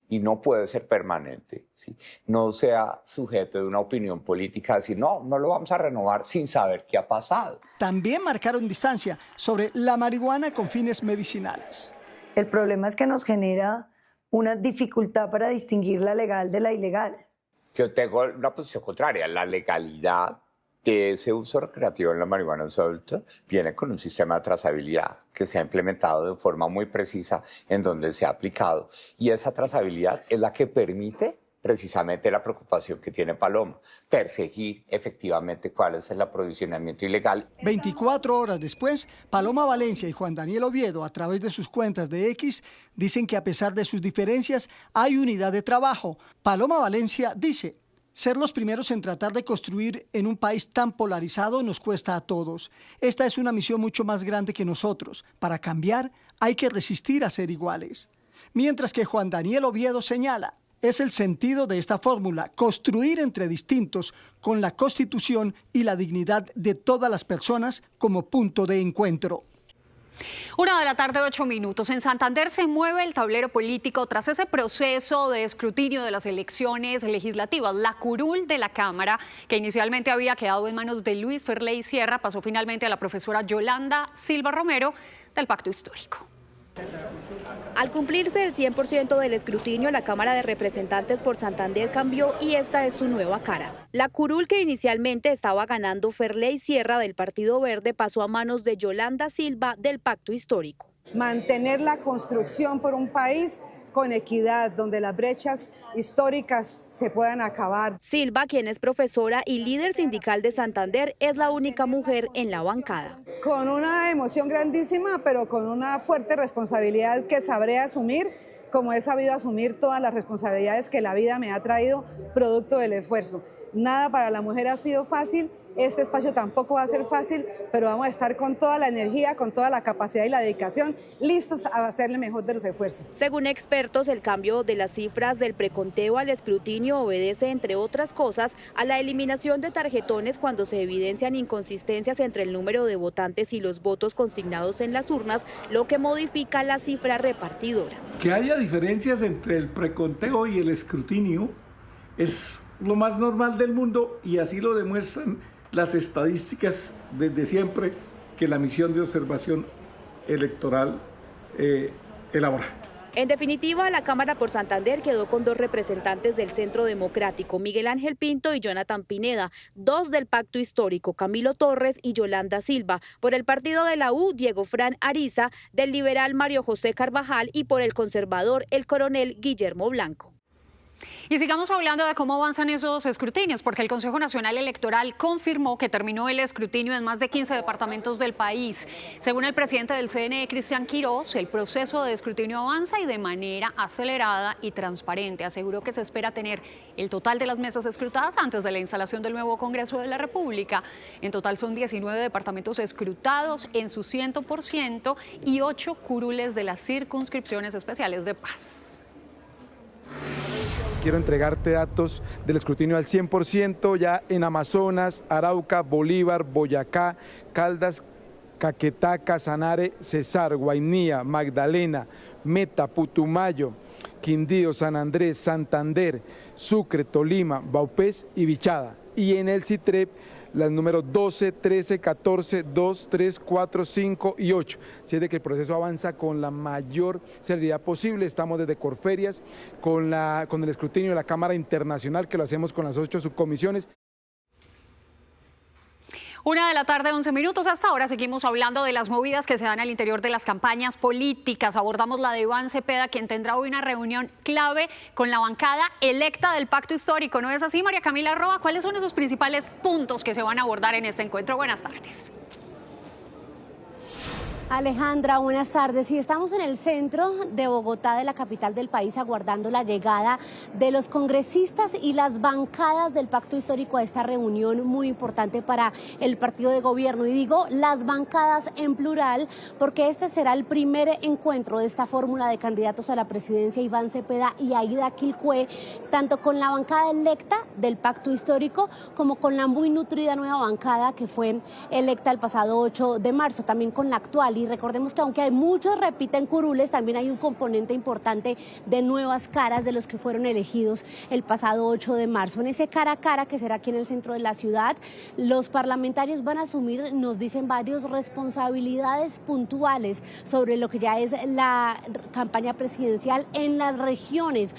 y no puede ser permanente, ¿sí?, no sea sujeto de una opinión política, decir no lo vamos a renovar sin saber qué ha pasado. También marcaron distancia sobre la marihuana con fines medicinales. El problema es que nos genera una dificultad para distinguir la legal de la ilegal. Yo tengo una posición contraria. La legalidad de ese uso recreativo en la marihuana en su adulto viene con un sistema de trazabilidad que se ha implementado de forma muy precisa en donde se ha aplicado. Y esa trazabilidad es la que permite precisamente la preocupación que tiene Paloma, perseguir efectivamente cuál es el aprovisionamiento ilegal. 24 horas después, Paloma Valencia y Juan Daniel Oviedo, a través de sus cuentas de X, dicen que a pesar de sus diferencias hay unidad de trabajo. Paloma Valencia dice: ser los primeros en tratar de construir en un país tan polarizado nos cuesta a todos. Esta es una misión mucho más grande que nosotros. Para cambiar hay que resistir a ser iguales. Mientras que Juan Daniel Oviedo señala: es el sentido de esta fórmula, construir entre distintos con la Constitución y la dignidad de todas las personas como punto de encuentro. 1:08 p.m. En Santander se mueve el tablero político tras ese proceso de escrutinio de las elecciones legislativas. La curul de la Cámara, que inicialmente había quedado en manos de Luis Ferley Sierra, pasó finalmente a la profesora Yolanda Silva Romero del Pacto Histórico. Al cumplirse el 100% del escrutinio, la Cámara de Representantes por Santander cambió y esta es su nueva cara. La curul, que inicialmente estaba ganando Ferley Sierra del Partido Verde, pasó a manos de Yolanda Silva del Pacto Histórico. Mantener la construcción por un país con equidad, donde las brechas históricas se puedan acabar. Silva, quien es profesora y líder sindical de Santander, es la única mujer en la bancada. Con una emoción grandísima, pero con una fuerte responsabilidad que sabré asumir, como he sabido asumir todas las responsabilidades que la vida me ha traído producto del esfuerzo. Nada para la mujer ha sido fácil. Este espacio tampoco va a ser fácil, pero vamos a estar con toda la energía, con toda la capacidad y la dedicación, listos a hacerle mejor de los esfuerzos. Según expertos, el cambio de las cifras del preconteo al escrutinio obedece, entre otras cosas, a la eliminación de tarjetones cuando se evidencian inconsistencias entre el número de votantes y los votos consignados en las urnas, lo que modifica la cifra repartidora. Que haya diferencias entre el preconteo y el escrutinio es lo más normal del mundo y así lo demuestran las estadísticas desde siempre que la misión de observación electoral elabora. En definitiva, la Cámara por Santander quedó con 2 representantes del Centro Democrático, Miguel Ángel Pinto y Jonathan Pineda, 2 del Pacto Histórico, Camilo Torres y Yolanda Silva, por el partido de la U, Diego Fran Ariza, del liberal Mario José Carvajal y por el conservador, el coronel Guillermo Blanco. Y sigamos hablando de cómo avanzan esos escrutinios, porque el Consejo Nacional Electoral confirmó que terminó el escrutinio en más de 15 departamentos del país. Según el presidente del CNE, Cristian Quirós, el proceso de escrutinio avanza y de manera acelerada y transparente. Aseguró que se espera tener el total de las mesas escrutadas antes de la instalación del nuevo Congreso de la República. En total son 19 departamentos escrutados en su 100% y 8 curules de las circunscripciones especiales de paz. Quiero entregarte datos del escrutinio al 100% ya en Amazonas, Arauca, Bolívar, Boyacá, Caldas, Caquetá, Casanare, Cesar, Guainía, Magdalena, Meta, Putumayo, Quindío, San Andrés, Santander, Sucre, Tolima, Vaupés y Vichada. Y en el CITREP las números 12, 13, 14, 2, 3, 4, 5 y 8. Así es de que el proceso avanza con la mayor celeridad posible. Estamos desde Corferias con el escrutinio de la Cámara Internacional, que lo hacemos con las 8 subcomisiones. 1:11 p.m. Hasta ahora seguimos hablando de las movidas que se dan al interior de las campañas políticas. Abordamos la de Iván Cepeda, quien tendrá hoy una reunión clave con la bancada electa del Pacto Histórico. ¿No es así, María Camila Roa? ¿Cuáles son esos principales puntos que se van a abordar en este encuentro? Buenas tardes. Alejandra, buenas tardes. Sí, estamos en el centro de Bogotá, de la capital del país, aguardando la llegada de los congresistas y las bancadas del Pacto Histórico a esta reunión muy importante para el partido de gobierno. Y digo las bancadas en plural porque este será el primer encuentro de esta fórmula de candidatos a la presidencia, Iván Cepeda y Aida Quilpué, tanto con la bancada electa del Pacto Histórico como con la muy nutrida nueva bancada que fue electa el pasado 8 de marzo, también con la actual. Y recordemos que aunque hay muchos repiten curules, también hay un componente importante de nuevas caras de los que fueron elegidos el pasado 8 de marzo. En ese cara a cara que será aquí en el centro de la ciudad, los parlamentarios van a asumir, nos dicen varios, responsabilidades puntuales sobre lo que ya es la campaña presidencial en las regiones.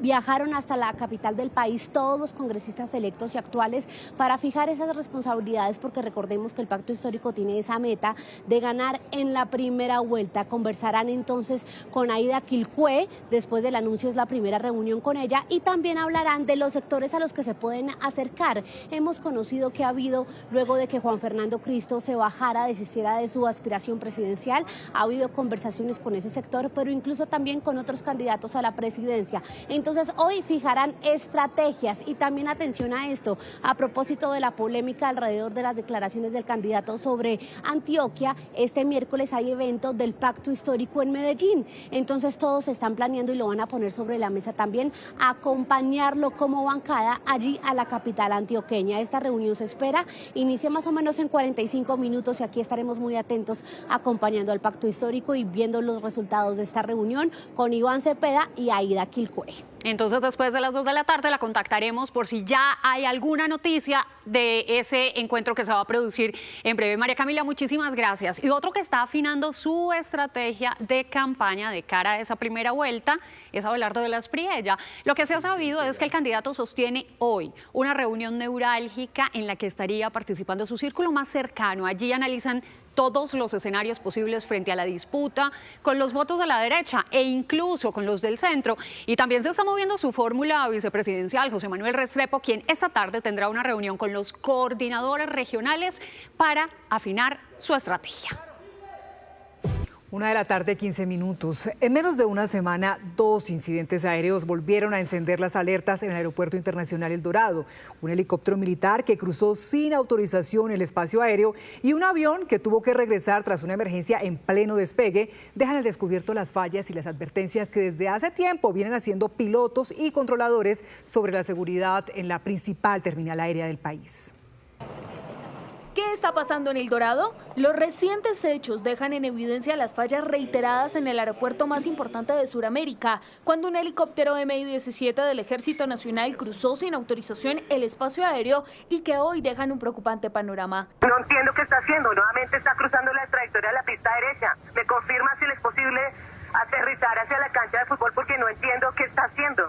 Viajaron hasta la capital del país todos los congresistas electos y actuales para fijar esas responsabilidades, porque recordemos que el Pacto Histórico tiene esa meta de ganar en la primera vuelta. Conversarán entonces con Aida Quilpué, después del anuncio es la primera reunión con ella, y también hablarán de los sectores a los que se pueden acercar. Hemos conocido que ha habido, luego de que Juan Fernando Cristo se bajara, desistiera de su aspiración presidencial, ha habido conversaciones con ese sector, pero incluso también con otros candidatos a la presidencia. Entonces hoy fijarán estrategias y también atención a esto, a propósito de la polémica alrededor de las declaraciones del candidato sobre Antioquia. Este miércoles hay evento del Pacto Histórico en Medellín, entonces todos se están planeando y lo van a poner sobre la mesa también, acompañarlo como bancada allí a la capital antioqueña. Esta reunión se espera inicia más o menos en 45 minutos y aquí estaremos muy atentos acompañando al Pacto Histórico y viendo los resultados de esta reunión con Iván Cepeda y Aida Quilpué. Entonces, después de las 2 de la tarde la contactaremos por si ya hay alguna noticia de ese encuentro que se va a producir en breve. María Camila, muchísimas gracias. Y otro que está afinando su estrategia de campaña de cara a esa primera vuelta es Abelardo de la Espriella. Lo que se ha sabido es que el candidato sostiene hoy una reunión neurálgica en la que estaría participando su círculo más cercano. Allí analizan todos los escenarios posibles frente a la disputa con los votos de la derecha e incluso con los del centro. Y también se está moviendo su fórmula vicepresidencial, José Manuel Restrepo, quien esta tarde tendrá una reunión con los coordinadores regionales para afinar su estrategia. 1:15 p.m. En menos de una semana, 2 incidentes aéreos volvieron a encender las alertas en el Aeropuerto Internacional El Dorado. Un helicóptero militar que cruzó sin autorización el espacio aéreo y un avión que tuvo que regresar tras una emergencia en pleno despegue dejan al descubierto las fallas y las advertencias que desde hace tiempo vienen haciendo pilotos y controladores sobre la seguridad en la principal terminal aérea del país. ¿Qué está pasando en El Dorado? Los recientes hechos dejan en evidencia las fallas reiteradas en el aeropuerto más importante de Sudamérica, cuando un helicóptero Mi-17 del Ejército Nacional cruzó sin autorización el espacio aéreo y que hoy dejan un preocupante panorama. No entiendo qué está haciendo, nuevamente está cruzando la trayectoria de la pista derecha. ¿Me confirma si le es posible aterrizar hacia la cancha de fútbol porque no entiendo qué está haciendo.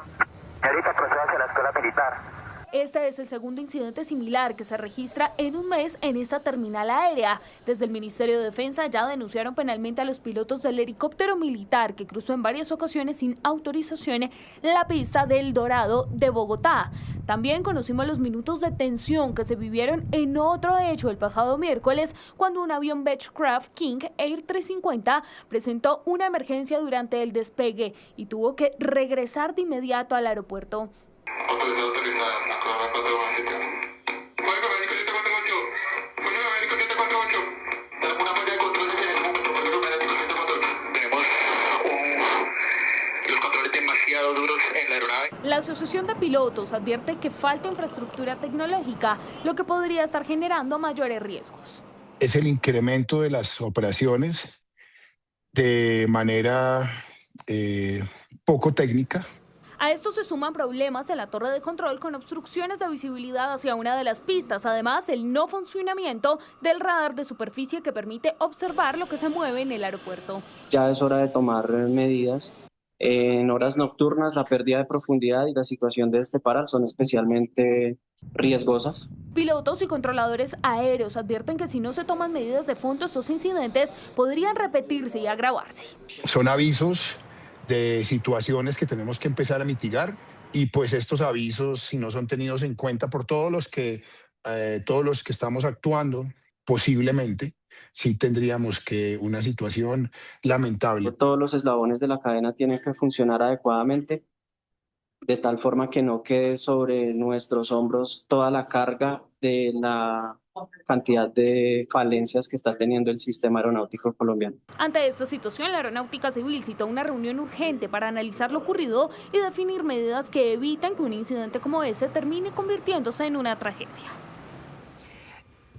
Ahorita procede hacia la escuela militar. Este es el segundo incidente similar que se registra en un mes en esta terminal aérea. Desde el Ministerio de Defensa ya denunciaron penalmente a los pilotos del helicóptero militar que cruzó en varias ocasiones sin autorización la pista del Dorado de Bogotá. También conocimos los minutos de tensión que se vivieron en otro hecho el pasado miércoles, cuando un avión Beechcraft King Air 350 presentó una emergencia durante el despegue y tuvo que regresar de inmediato al aeropuerto. La Asociación de Pilotos advierte que falta infraestructura tecnológica, lo que podría estar generando mayores riesgos. Es el incremento de las operaciones de manera poco técnica. A esto se suman problemas en la torre de control con obstrucciones de visibilidad hacia una de las pistas. Además, el no funcionamiento del radar de superficie que permite observar lo que se mueve en el aeropuerto. Ya es hora de tomar medidas. En horas nocturnas, la pérdida de profundidad y la situación de este paral son especialmente riesgosas. Pilotos y controladores aéreos advierten que si no se toman medidas de fondo, estos incidentes podrían repetirse y agravarse. Son avisos de situaciones que tenemos que empezar a mitigar, y pues estos avisos, si no son tenidos en cuenta por todos los que estamos actuando, posiblemente sí tendríamos que una situación lamentable. Todos los eslabones de la cadena tienen que funcionar adecuadamente, de tal forma que no quede sobre nuestros hombros toda la carga de la cantidad de falencias que está teniendo el sistema aeronáutico colombiano. Ante esta situación, la Aeronáutica Civil citó una reunión urgente para analizar lo ocurrido y definir medidas que eviten que un incidente como ese termine convirtiéndose en una tragedia.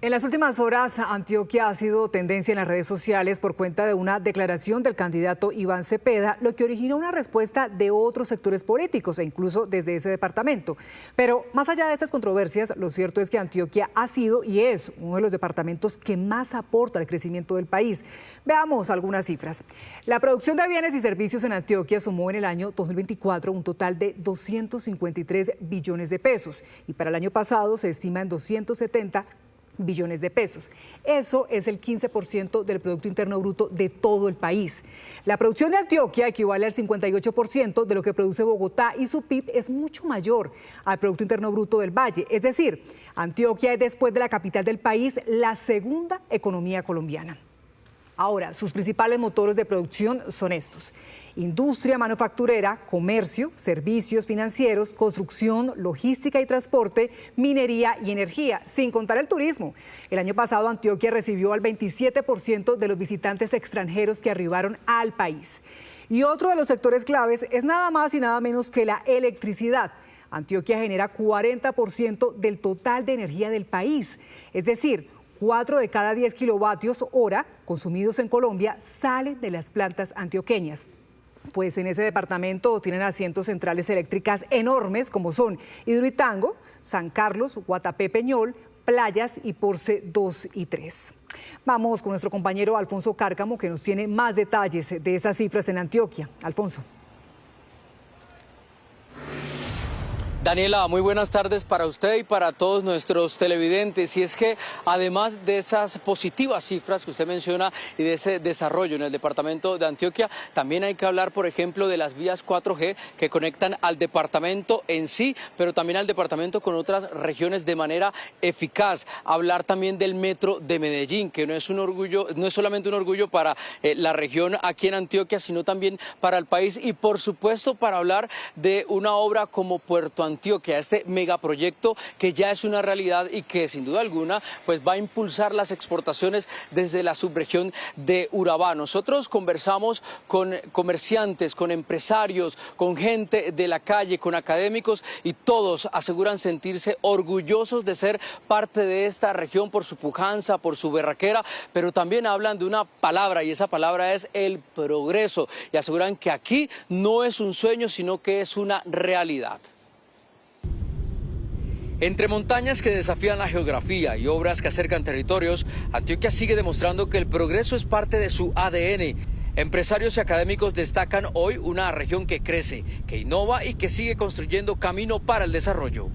En las últimas horas, Antioquia ha sido tendencia en las redes sociales por cuenta de una declaración del candidato Iván Cepeda, lo que originó una respuesta de otros sectores políticos e incluso desde ese departamento. Pero más allá de estas controversias, lo cierto es que Antioquia ha sido y es uno de los departamentos que más aporta al crecimiento del país. Veamos algunas cifras. La producción de bienes y servicios en Antioquia sumó en el año 2024 un total de 253 billones de pesos y para el año pasado se estima en 270 billones de pesos. Eso es el 15% del Producto Interno Bruto de todo el país. La producción de Antioquia equivale al 58% de lo que produce Bogotá y su PIB es mucho mayor al Producto Interno Bruto del Valle. Es decir, Antioquia es, después de la capital del país, la segunda economía colombiana. Ahora, sus principales motores de producción son estos: industria manufacturera, comercio, servicios financieros, construcción, logística y transporte, minería y energía, sin contar el turismo. El año pasado Antioquia recibió al 27% de los visitantes extranjeros que arribaron al país. Y otro de los sectores claves es nada más y nada menos que la electricidad. Antioquia genera 40% del total de energía del país, es decir, 4 de cada 10 kilovatios hora consumidos en Colombia salen de las plantas antioqueñas. Pues en ese departamento tienen asientos centrales eléctricas enormes como son Hidroituango, San Carlos, Guatapé, Peñol, Playas y Porce 2 y 3. Vamos con nuestro compañero Alfonso Cárcamo, que nos tiene más detalles de esas cifras en Antioquia. Alfonso. Daniela, muy buenas tardes para usted y para todos nuestros televidentes. Y es que además de esas positivas cifras que usted menciona y de ese desarrollo en el departamento de Antioquia, también hay que hablar, por ejemplo, de las vías 4G que conectan al departamento en sí, pero también al departamento con otras regiones de manera eficaz. Hablar también del metro de Medellín, que no es un orgullo, no es solamente un orgullo para la región aquí en Antioquia, sino también para el país. Y por supuesto para hablar de una obra como Puerto Antioquia, este megaproyecto que ya es una realidad y que sin duda alguna pues va a impulsar las exportaciones desde la subregión de Urabá. Nosotros conversamos con comerciantes, con empresarios, con gente de la calle, con académicos, y todos aseguran sentirse orgullosos de ser parte de esta región por su pujanza, por su berraquera, pero también hablan de una palabra, y esa palabra es el progreso, y aseguran que aquí no es un sueño sino que es una realidad. Entre montañas que desafían la geografía y obras que acercan territorios, Antioquia sigue demostrando que el progreso es parte de su ADN. Empresarios y académicos destacan hoy una región que crece, que innova y que sigue construyendo camino para el desarrollo.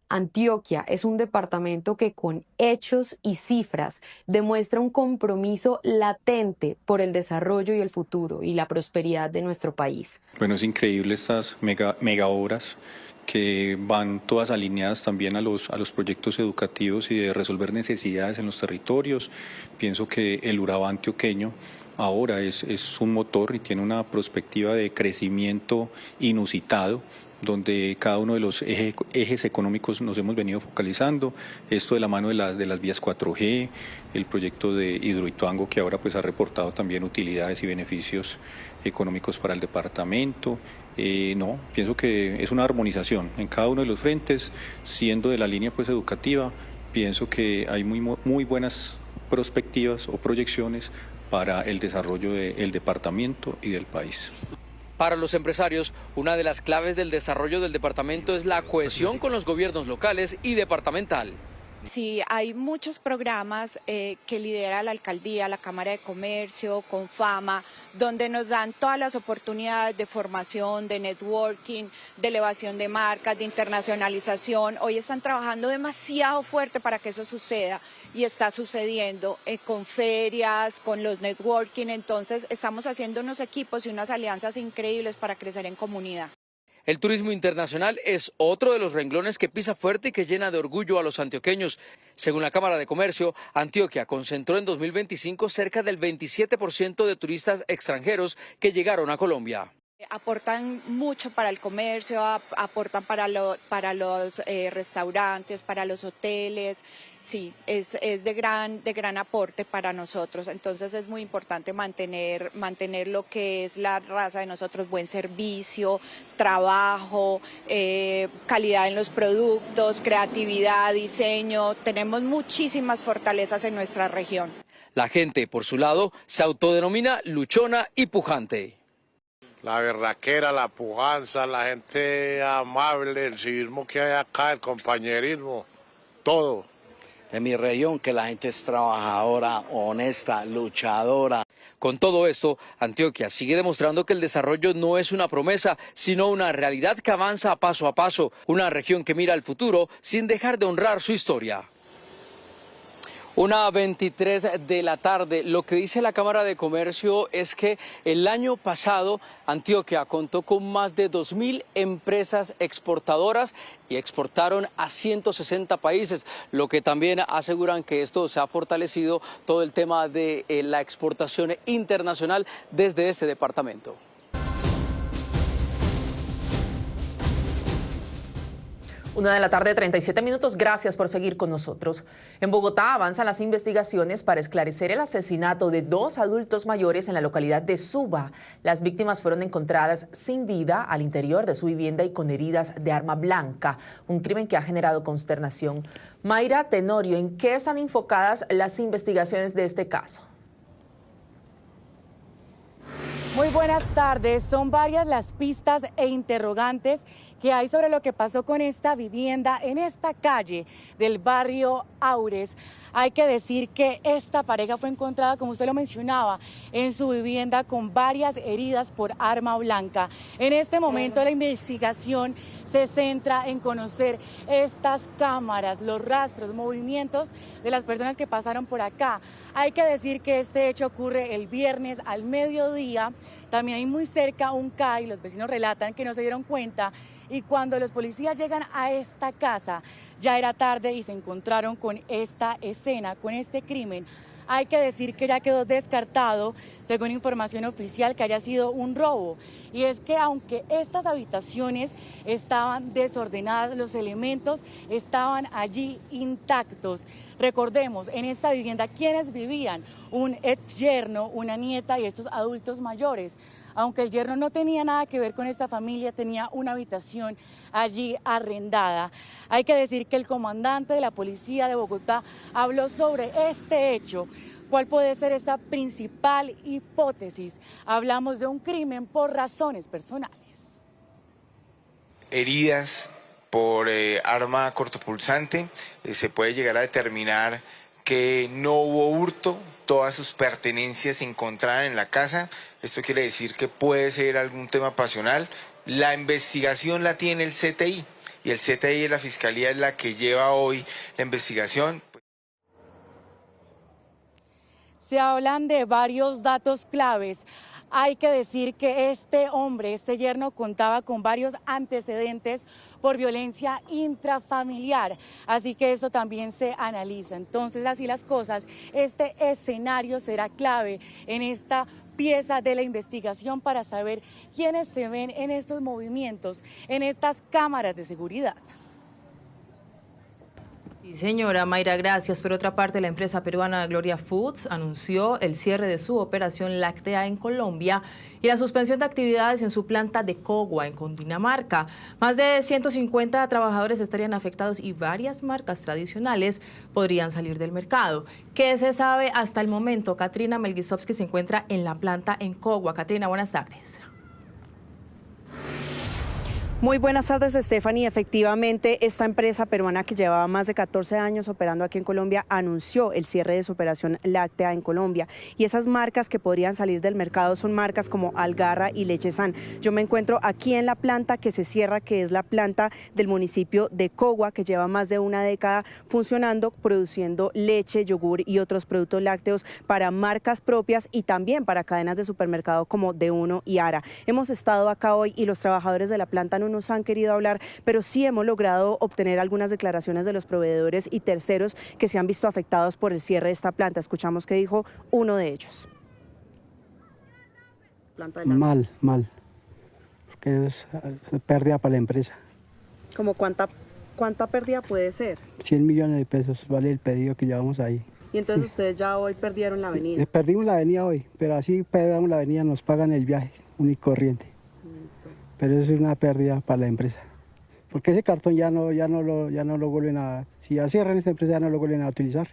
Antioquia es un departamento que con hechos y cifras demuestra un compromiso latente por el desarrollo y el futuro y la prosperidad de nuestro país. Bueno, es increíble estas mega obras que van todas alineadas también a los proyectos educativos y de resolver necesidades en los territorios. Pienso que el Urabá antioqueño ahora es un motor y tiene una perspectiva de crecimiento inusitado, donde cada uno de los ejes económicos nos hemos venido focalizando, esto de la mano de las vías 4G, el proyecto de Hidroituango que ahora pues ha reportado también utilidades y beneficios económicos para el departamento. Pienso que es una armonización en cada uno de los frentes, siendo de la línea pues educativa, pienso que hay muy buenas perspectivas o proyecciones para el desarrollo del departamento y del país. Para los empresarios, una de las claves del desarrollo del departamento es la cohesión con los gobiernos locales y departamental. Sí, hay muchos programas que lidera la alcaldía, la Cámara de Comercio, Confama, donde nos dan todas las oportunidades de formación, de networking, de elevación de marcas, de internacionalización. Hoy están trabajando demasiado fuerte para que eso suceda y está sucediendo con ferias, con los networking. Entonces estamos haciendo unos equipos y unas alianzas increíbles para crecer en comunidad. El turismo internacional es otro de los renglones que pisa fuerte y que llena de orgullo a los antioqueños. Según la Cámara de Comercio, Antioquia concentró en 2025 cerca del 27% de turistas extranjeros que llegaron a Colombia. Aportan mucho para el comercio, aportan para los restaurantes, para los hoteles. Sí, es de gran aporte para nosotros. Entonces es muy importante mantener lo que es la raza de nosotros, buen servicio, trabajo, calidad en los productos, creatividad, diseño. Tenemos muchísimas fortalezas en nuestra región. La gente, por su lado, se autodenomina luchona y pujante. La berraquera, la pujanza, la gente amable, el civismo que hay acá, el compañerismo, todo. En mi región, que la gente es trabajadora, honesta, luchadora. Con todo esto, Antioquia sigue demostrando que el desarrollo no es una promesa, sino una realidad que avanza paso a paso, una región que mira al futuro sin dejar de honrar su historia. 1:23 de la tarde. Lo que dice la Cámara de Comercio es que el año pasado Antioquia contó con más de 2.000 empresas exportadoras y exportaron a 160 países, lo que también aseguran que esto se ha fortalecido todo el tema de la exportación internacional desde este departamento. 1:37 p.m. Gracias por seguir con nosotros. En Bogotá avanzan las investigaciones para esclarecer el asesinato de 2 adultos mayores en la localidad de Suba. Las víctimas fueron encontradas sin vida al interior de su vivienda y con heridas de arma blanca, un crimen que ha generado consternación. Mayra Tenorio, ¿en qué están enfocadas las investigaciones de este caso? Muy buenas tardes. Son varias las pistas e interrogantes que hay sobre lo que pasó con esta vivienda en esta calle del barrio Aures. Hay que decir que esta pareja fue encontrada, como usted lo mencionaba, en su vivienda con varias heridas por arma blanca. En este momento la investigación se centra en conocer estas cámaras, los rastros, movimientos de las personas que pasaron por acá. Hay que decir que este hecho ocurre el viernes al mediodía. También hay muy cerca un CAI, los vecinos relatan que no se dieron cuenta, y cuando los policías llegan a esta casa ya era tarde y se encontraron con esta escena, con este crimen. Hay que decir que ya quedó descartado, según información oficial, que haya sido un robo. Y es que aunque estas habitaciones estaban desordenadas, los elementos estaban allí intactos. Recordemos, en esta vivienda, ¿quiénes vivían? Un ex yerno, una nieta y estos adultos mayores. Aunque el yerno no tenía nada que ver con esta familia, tenía una habitación allí arrendada. Hay que decir que el comandante de la policía de Bogotá habló sobre este hecho. ¿Cuál puede ser esa principal hipótesis? Hablamos de un crimen por razones personales. Heridas por arma cortopulsante, se puede llegar a determinar que no hubo hurto, todas sus pertenencias se encontraran en la casa. Esto quiere decir que puede ser algún tema pasional. La investigación la tiene el CTI y el CTI de la Fiscalía es la que lleva hoy la investigación. Se hablan de varios datos claves. Hay que decir que este hombre, este yerno, contaba con varios antecedentes por violencia intrafamiliar, así que eso también se analiza. Entonces, así las cosas, este escenario será clave en esta pieza de la investigación para saber quiénes se ven en estos movimientos, en estas cámaras de seguridad. Sí, señora Mayra, gracias. Por otra parte, la empresa peruana Gloria Foods anunció el cierre de su operación láctea en Colombia y la suspensión de actividades en su planta de Cogua, en Cundinamarca. Más de 150 trabajadores estarían afectados y varias marcas tradicionales podrían salir del mercado. ¿Qué se sabe hasta el momento? Katrina Melguisovsky se encuentra en la planta en Cogua. Katrina, buenas tardes. Muy buenas tardes, Stephanie. Efectivamente, esta empresa peruana que llevaba más de 14 años operando aquí en Colombia anunció el cierre de su operación láctea en Colombia. Y esas marcas que podrían salir del mercado son marcas como Algarra y Leche San. Yo me encuentro aquí en la planta que se cierra, que es la planta del municipio de Cogua, que lleva más de una década funcionando, produciendo leche, yogur y otros productos lácteos para marcas propias y también para cadenas de supermercado como D1 y Ara. Hemos estado acá hoy y los trabajadores de la planta no nos han querido hablar, pero sí hemos logrado obtener algunas declaraciones de los proveedores y terceros que se han visto afectados por el cierre de esta planta. Escuchamos qué dijo uno de ellos. Mal, porque es pérdida para la empresa. ¿Cómo cuánta pérdida puede ser? 100 millones de pesos vale el pedido que llevamos ahí. Y entonces ustedes ya hoy perdieron la avenida. Perdimos la avenida hoy, pero así perdamos la avenida nos pagan el viaje único y corriente. Pero eso es una pérdida para la empresa, porque ese cartón ya no lo vuelven a, si ya cierran esta empresa ya no lo vuelven a utilizar.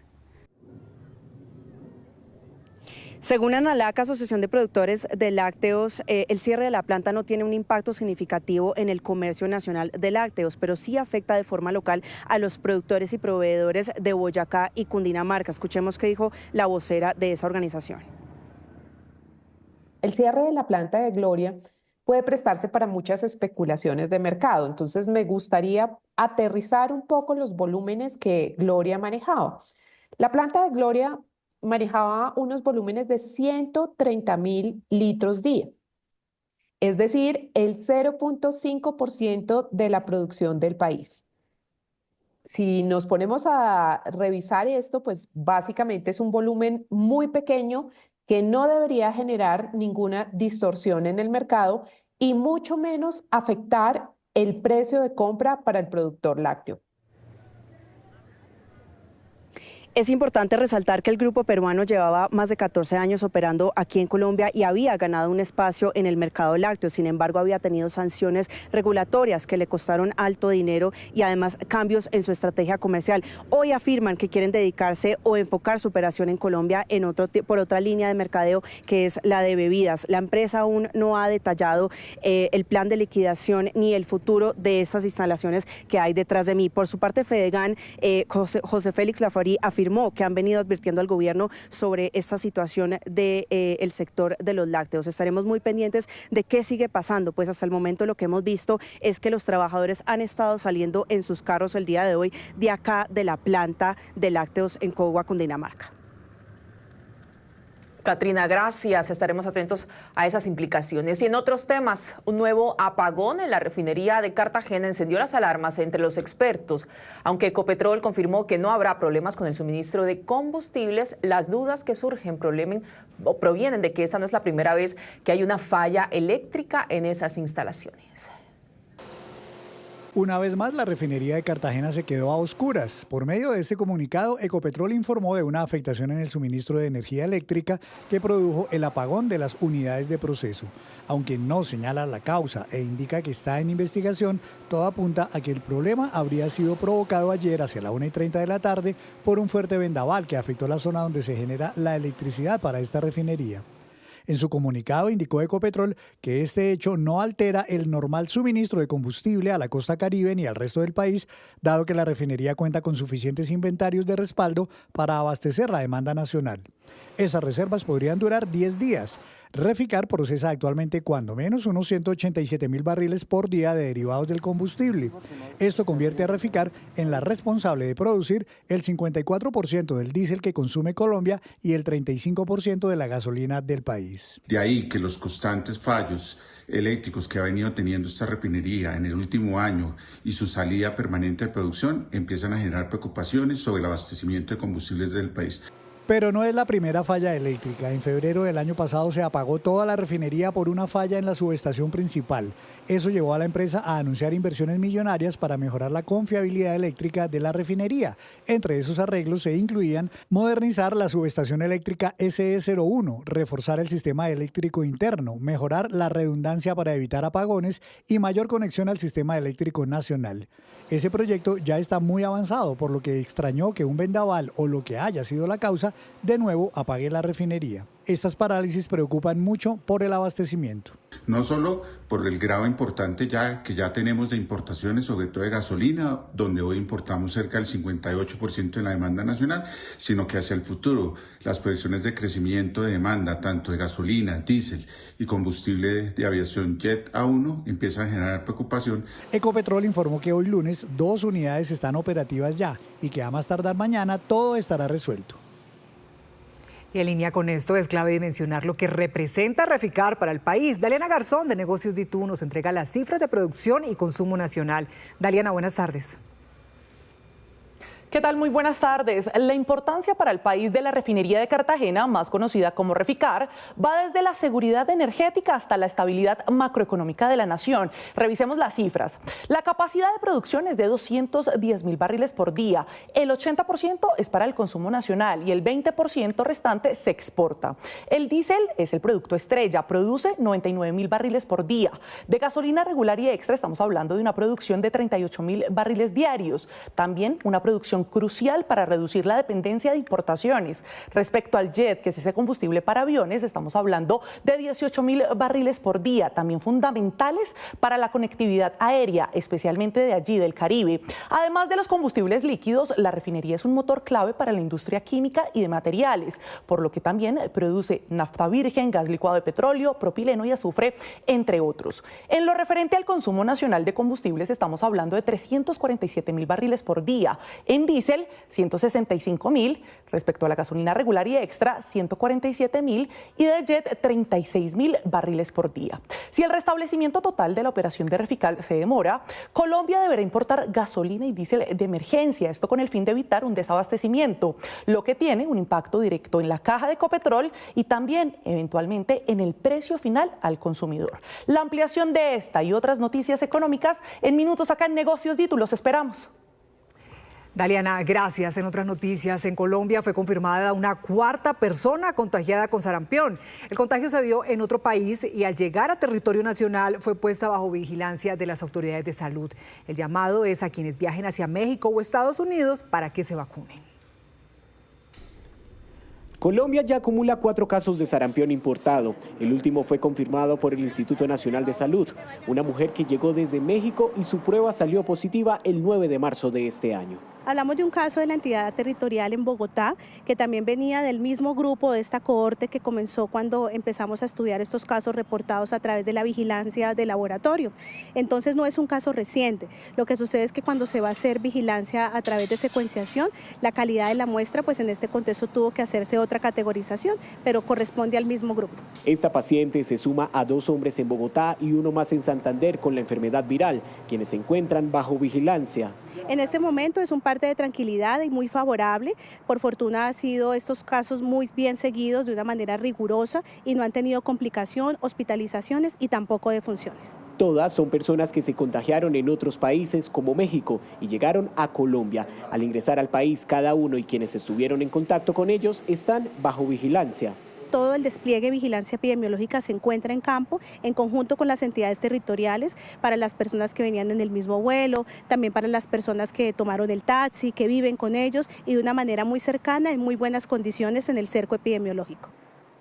Según ANALAC, Asociación de Productores de Lácteos, el cierre de la planta no tiene un impacto significativo en el comercio nacional de lácteos, pero sí afecta de forma local a los productores y proveedores de Boyacá y Cundinamarca. Escuchemos qué dijo la vocera de esa organización. El cierre de la planta de Gloria puede prestarse para muchas especulaciones de mercado. Entonces me gustaría aterrizar un poco los volúmenes que Gloria manejaba. La planta de Gloria manejaba unos volúmenes de 130.000 litros día, es decir, el 0.5% de la producción del país. Si nos ponemos a revisar esto, pues básicamente es un volumen muy pequeño que no debería generar ninguna distorsión en el mercado y mucho menos afectar el precio de compra para el productor lácteo. Es importante resaltar que el grupo peruano llevaba más de 14 años operando aquí en Colombia y había ganado un espacio en el mercado lácteo. Sin embargo, había tenido sanciones regulatorias que le costaron alto dinero y además cambios en su estrategia comercial. Hoy afirman que quieren dedicarse o enfocar su operación en Colombia por otra línea de mercadeo, que es la de bebidas. La empresa aún no ha detallado el plan de liquidación ni el futuro de estas instalaciones que hay detrás de mí. Por su parte, Fedegan, José Félix Lafarí afirmó que han venido advirtiendo al gobierno sobre esta situación del sector de los lácteos. Estaremos muy pendientes de qué sigue pasando, pues hasta el momento lo que hemos visto es que los trabajadores han estado saliendo en sus carros el día de hoy de acá de la planta de lácteos en Cogua, Cundinamarca. Katrina, gracias. Estaremos atentos a esas implicaciones. Y en otros temas, un nuevo apagón en la refinería de Cartagena encendió las alarmas entre los expertos. Aunque Ecopetrol confirmó que no habrá problemas con el suministro de combustibles, las dudas que surgen provienen de que esta no es la primera vez que hay una falla eléctrica en esas instalaciones. Una vez más, la refinería de Cartagena se quedó a oscuras. Por medio de este comunicado, Ecopetrol informó de una afectación en el suministro de energía eléctrica que produjo el apagón de las unidades de proceso. Aunque no señala la causa e indica que está en investigación, todo apunta a que el problema habría sido provocado ayer hacia la 1:30 de la tarde por un fuerte vendaval que afectó la zona donde se genera la electricidad para esta refinería. En su comunicado indicó Ecopetrol que este hecho no altera el normal suministro de combustible a la costa caribe ni al resto del país, dado que la refinería cuenta con suficientes inventarios de respaldo para abastecer la demanda nacional. Esas reservas podrían durar 10 días. Reficar procesa actualmente cuando menos unos 187.000 barriles por día de derivados del combustible. Esto convierte a Reficar en la responsable de producir el 54% del diésel que consume Colombia y el 35% de la gasolina del país. De ahí que los constantes fallos eléctricos que ha venido teniendo esta refinería en el último año y su salida permanente de producción empiezan a generar preocupaciones sobre el abastecimiento de combustibles del país. Pero no es la primera falla eléctrica. En febrero del año pasado se apagó toda la refinería por una falla en la subestación principal. Eso llevó a la empresa a anunciar inversiones millonarias para mejorar la confiabilidad eléctrica de la refinería. Entre esos arreglos se incluían modernizar la subestación eléctrica SE01, reforzar el sistema eléctrico interno, mejorar la redundancia para evitar apagones y mayor conexión al sistema eléctrico nacional. Ese proyecto ya está muy avanzado, por lo que extrañó que un vendaval o lo que haya sido la causa de nuevo apague la refinería. Estas parálisis preocupan mucho por el abastecimiento. No solo por el grado importante que ya tenemos de importaciones, sobre todo de gasolina, donde hoy importamos cerca del 58% de la demanda nacional, sino que hacia el futuro las previsiones de crecimiento de demanda, tanto de gasolina, diésel y combustible de aviación Jet A1, empiezan a generar preocupación. Ecopetrol informó que hoy lunes 2 unidades están operativas ya y que a más tardar mañana todo estará resuelto. Y en línea con esto es clave dimensionar lo que representa Reficar para el país. Daliana Garzón de Negocios de Itu nos entrega las cifras de producción y consumo nacional. Daliana, buenas tardes. ¿Qué tal? Muy buenas tardes. La importancia para el país de la refinería de Cartagena, más conocida como Reficar, va desde la seguridad energética hasta la estabilidad macroeconómica de la nación. Revisemos las cifras. La capacidad de producción es de 210.000 barriles por día. El 80% es para el consumo nacional y el 20% restante se exporta. El diésel es el producto estrella, produce 99.000 barriles por día. De gasolina regular y extra estamos hablando de una producción de 38.000 barriles diarios. También una producción crucial para reducir la dependencia de importaciones. Respecto al jet, que es ese combustible para aviones, estamos hablando de 18.000 barriles por día, también fundamentales para la conectividad aérea, especialmente de allí, del Caribe. Además de los combustibles líquidos, la refinería es un motor clave para la industria química y de materiales, por lo que también produce nafta virgen, gas licuado de petróleo, propileno y azufre, entre otros. En lo referente al consumo nacional de combustibles, estamos hablando de 347.000 barriles por día. En diésel, 165.000, respecto a la gasolina regular y extra, 147.000 y de jet, 36.000 barriles por día. Si el restablecimiento total de la operación de Reficar se demora, Colombia deberá importar gasolina y diésel de emergencia, esto con el fin de evitar un desabastecimiento, lo que tiene un impacto directo en la caja de Ecopetrol y también, eventualmente, en el precio final al consumidor. La ampliación de esta y otras noticias económicas en minutos acá en Negocios de Itu. Los esperamos. Daliana, gracias. En otras noticias, en Colombia fue confirmada una 4ª persona contagiada con sarampión. El contagio se dio en otro país y al llegar a territorio nacional fue puesta bajo vigilancia de las autoridades de salud. El llamado es a quienes viajen hacia México o Estados Unidos para que se vacunen. Colombia ya acumula 4 casos de sarampión importado. El último fue confirmado por el Instituto Nacional de Salud. Una mujer que llegó desde México y su prueba salió positiva el 9 de marzo de este año. Hablamos de un caso de la entidad territorial en Bogotá, que también venía del mismo grupo de esta cohorte que comenzó cuando empezamos a estudiar estos casos reportados a través de la vigilancia de laboratorio. Entonces no es un caso reciente. Lo que sucede es que cuando se va a hacer vigilancia a través de secuenciación, la calidad de la muestra, pues en este contexto tuvo que hacerse otra categorización, pero corresponde al mismo grupo. Esta paciente se suma a 2 hombres en Bogotá y 1 más en Santander con la enfermedad viral, quienes se encuentran bajo vigilancia. En este momento es un parte de tranquilidad y muy favorable. Por fortuna han sido estos casos muy bien seguidos de una manera rigurosa y no han tenido complicación, hospitalizaciones y tampoco defunciones. Todas son personas que se contagiaron en otros países como México y llegaron a Colombia. Al ingresar al país, cada uno y quienes estuvieron en contacto con ellos están bajo vigilancia. Todo el despliegue de vigilancia epidemiológica se encuentra en campo, en conjunto con las entidades territoriales, para las personas que venían en el mismo vuelo, también para las personas que tomaron el taxi, que viven con ellos y de una manera muy cercana, en muy buenas condiciones en el cerco epidemiológico.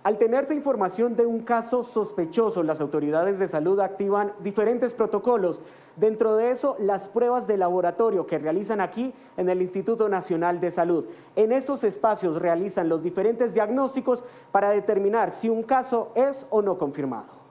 Al tenerse información de un caso sospechoso, las autoridades de salud activan diferentes protocolos. Dentro de eso, las pruebas de laboratorio que realizan aquí en el Instituto Nacional de Salud. En estos espacios realizan los diferentes diagnósticos para determinar si un caso es o no confirmado.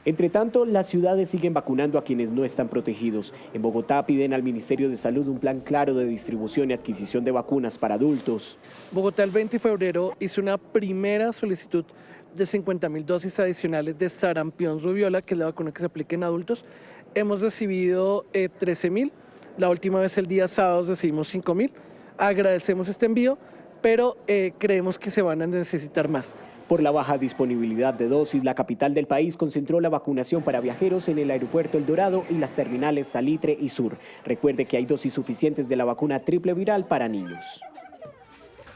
Entre tanto, las ciudades siguen vacunando a quienes no están protegidos. En Bogotá piden al Ministerio de Salud un plan claro de distribución y adquisición de vacunas para adultos. Bogotá el 20 de febrero hizo una primera solicitud de 50.000 dosis adicionales de sarampión rubiola, que es la vacuna que se aplica en adultos. Hemos recibido 13.000, la última vez el día sábado recibimos 5.000. Agradecemos este envío, pero creemos que se van a necesitar más. Por la baja disponibilidad de dosis, la capital del país concentró la vacunación para viajeros en el aeropuerto El Dorado y las terminales Salitre y Sur. Recuerde que hay dosis suficientes de la vacuna triple viral para niños.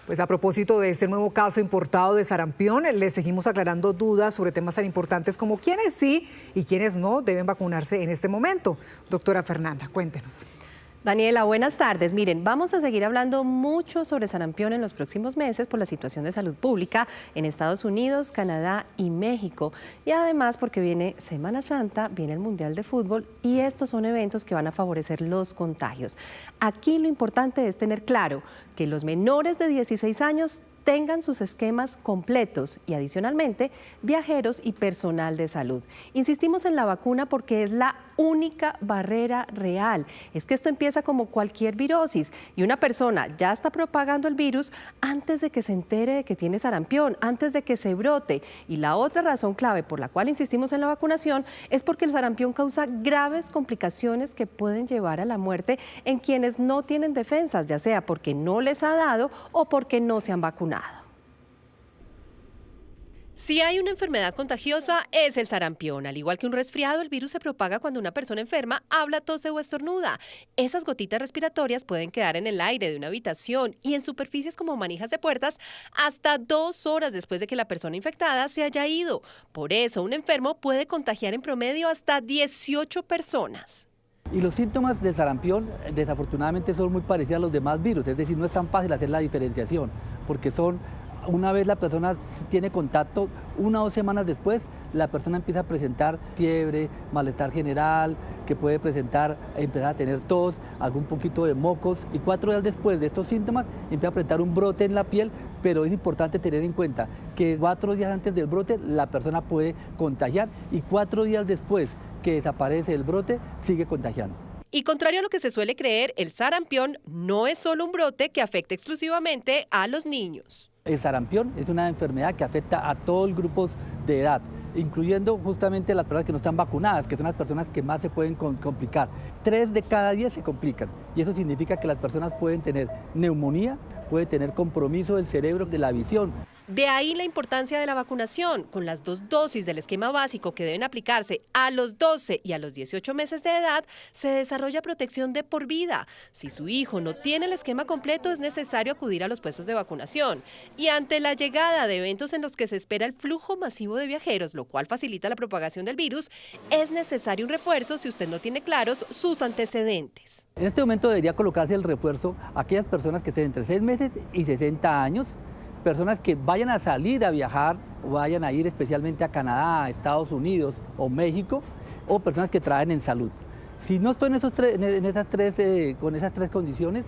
Pues a propósito de este nuevo caso importado de sarampión, les seguimos aclarando dudas sobre temas tan importantes como quiénes sí y quiénes no deben vacunarse en este momento. Doctora Fernanda, cuéntenos. Daniela, buenas tardes. Miren, vamos a seguir hablando mucho sobre sarampión en los próximos meses por la situación de salud pública en Estados Unidos, Canadá y México. Y además porque viene Semana Santa, viene el Mundial de Fútbol y estos son eventos que van a favorecer los contagios. Aquí lo importante es tener claro que los menores de 16 años tengan sus esquemas completos y adicionalmente viajeros y personal de salud. Insistimos en la vacuna porque es la única barrera real. Es que esto empieza como cualquier virosis y una persona ya está propagando el virus antes de que se entere de que tiene sarampión, antes de que se brote. Y la otra razón clave por la cual insistimos en la vacunación es porque el sarampión causa graves complicaciones que pueden llevar a la muerte en quienes no tienen defensas, ya sea porque no les ha dado o porque no se han vacunado. Si hay una enfermedad contagiosa, es el sarampión. Al igual que un resfriado, el virus se propaga cuando una persona enferma habla, tose o estornuda. Esas gotitas respiratorias pueden quedar en el aire de una habitación y en superficies como manijas de puertas hasta 2 horas después de que la persona infectada se haya ido. Por eso, un enfermo puede contagiar en promedio hasta 18 personas. Y los síntomas del sarampión desafortunadamente son muy parecidos a los demás virus, es decir, no es tan fácil hacer la diferenciación, porque una vez la persona tiene contacto, 1 o 2 semanas después, la persona empieza a presentar fiebre, malestar general, que puede empezar a tener tos, algún poquito de mocos, y 4 días después de estos síntomas empieza a presentar un brote en la piel, pero es importante tener en cuenta que 4 días antes del brote la persona puede contagiar y 4 días después que desaparece el brote sigue contagiando. Y contrario a lo que se suele creer, el sarampión no es solo un brote que afecta exclusivamente a los niños. El sarampión es una enfermedad que afecta a todos los grupos de edad, incluyendo justamente las personas que no están vacunadas, que son las personas que más se pueden complicar. 3 de cada 10 se complican y eso significa que las personas pueden tener neumonía, pueden tener compromiso del cerebro, de la visión. De ahí la importancia de la vacunación, con las 2 dosis del esquema básico que deben aplicarse a los 12 y a los 18 meses de edad, se desarrolla protección de por vida. Si su hijo no tiene el esquema completo, es necesario acudir a los puestos de vacunación. Y ante la llegada de eventos en los que se espera el flujo masivo de viajeros, lo cual facilita la propagación del virus, es necesario un refuerzo si usted no tiene claros sus antecedentes. En este momento debería colocarse el refuerzo a aquellas personas que estén entre 6 meses y 60 años, personas que vayan a salir a viajar o vayan a ir especialmente a Canadá, Estados Unidos o México, o personas que trabajen en salud. Si no estoy con esas 3 condiciones,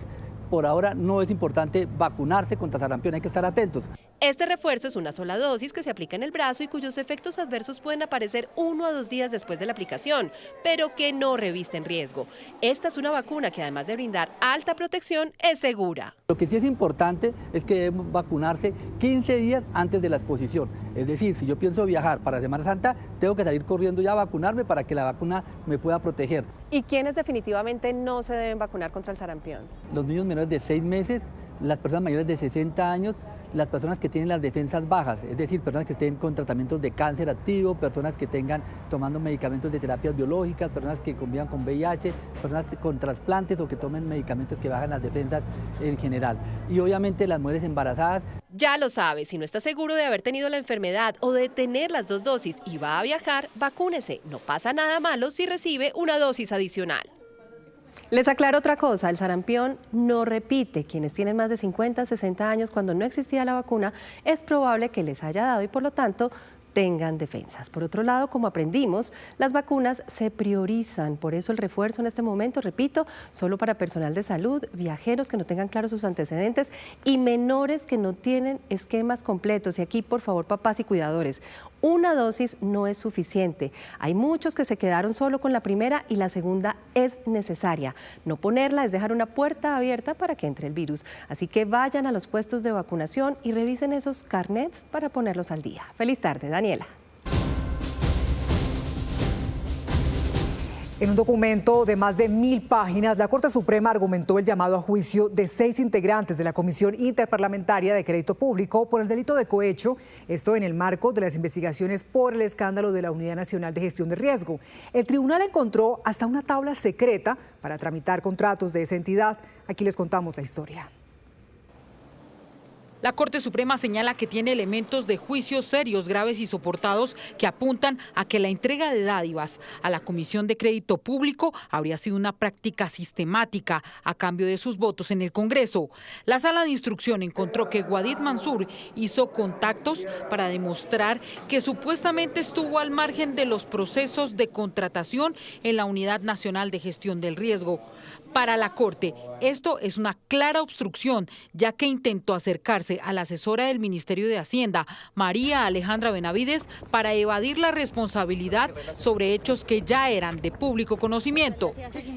por ahora no es importante vacunarse contra sarampión, hay que estar atentos. Este refuerzo es una sola dosis que se aplica en el brazo y cuyos efectos adversos pueden aparecer 1 a 2 días después de la aplicación, pero que no revisten riesgo. Esta es una vacuna que además de brindar alta protección, es segura. Lo que sí es importante es que debemos vacunarse 15 días antes de la exposición. Es decir, si yo pienso viajar para Semana Santa, tengo que salir corriendo ya a vacunarme para que la vacuna me pueda proteger. ¿Y quiénes definitivamente no se deben vacunar contra el sarampión? Los niños menores de 6 meses, las personas mayores de 60 años, las personas que tienen las defensas bajas, es decir, personas que estén con tratamientos de cáncer activo, personas que tengan tomando medicamentos de terapias biológicas, personas que convivan con VIH, personas con trasplantes o que tomen medicamentos que bajan las defensas en general. Y obviamente las mujeres embarazadas. Ya lo sabe, si no está seguro de haber tenido la enfermedad o de tener las 2 dosis y va a viajar, vacúnese. No pasa nada malo si recibe una dosis adicional. Les aclaro otra cosa, el sarampión no repite. Quienes tienen más de 50, 60 años cuando no existía la vacuna, es probable que les haya dado y por lo tanto tengan defensas. Por otro lado, como aprendimos, las vacunas se priorizan, por eso el refuerzo en este momento, repito, solo para personal de salud, viajeros que no tengan claros sus antecedentes y menores que no tienen esquemas completos. Y aquí, por favor, papás y cuidadores, una dosis no es suficiente. Hay muchos que se quedaron solo con la primera y la segunda es necesaria. No ponerla es dejar una puerta abierta para que entre el virus. Así que vayan a los puestos de vacunación y revisen esos carnets para ponerlos al día. Feliz tarde, Daniela. En un documento de más de 1000 páginas, la Corte Suprema argumentó el llamado a juicio de 6 integrantes de la Comisión Interparlamentaria de Crédito Público por el delito de cohecho, esto en el marco de las investigaciones por el escándalo de la Unidad Nacional de Gestión de Riesgo. El tribunal encontró hasta una tabla secreta para tramitar contratos de esa entidad. Aquí les contamos la historia. La Corte Suprema señala que tiene elementos de juicio serios, graves y soportados que apuntan a que la entrega de dádivas a la Comisión de Crédito Público habría sido una práctica sistemática a cambio de sus votos en el Congreso. La Sala de Instrucción encontró que Wadid Mansur hizo contactos para demostrar que supuestamente estuvo al margen de los procesos de contratación en la Unidad Nacional de Gestión del Riesgo. Para la Corte, esto es una clara obstrucción, ya que intentó acercarse a la asesora del Ministerio de Hacienda, María Alejandra Benavides, para evadir la responsabilidad sobre hechos que ya eran de público conocimiento.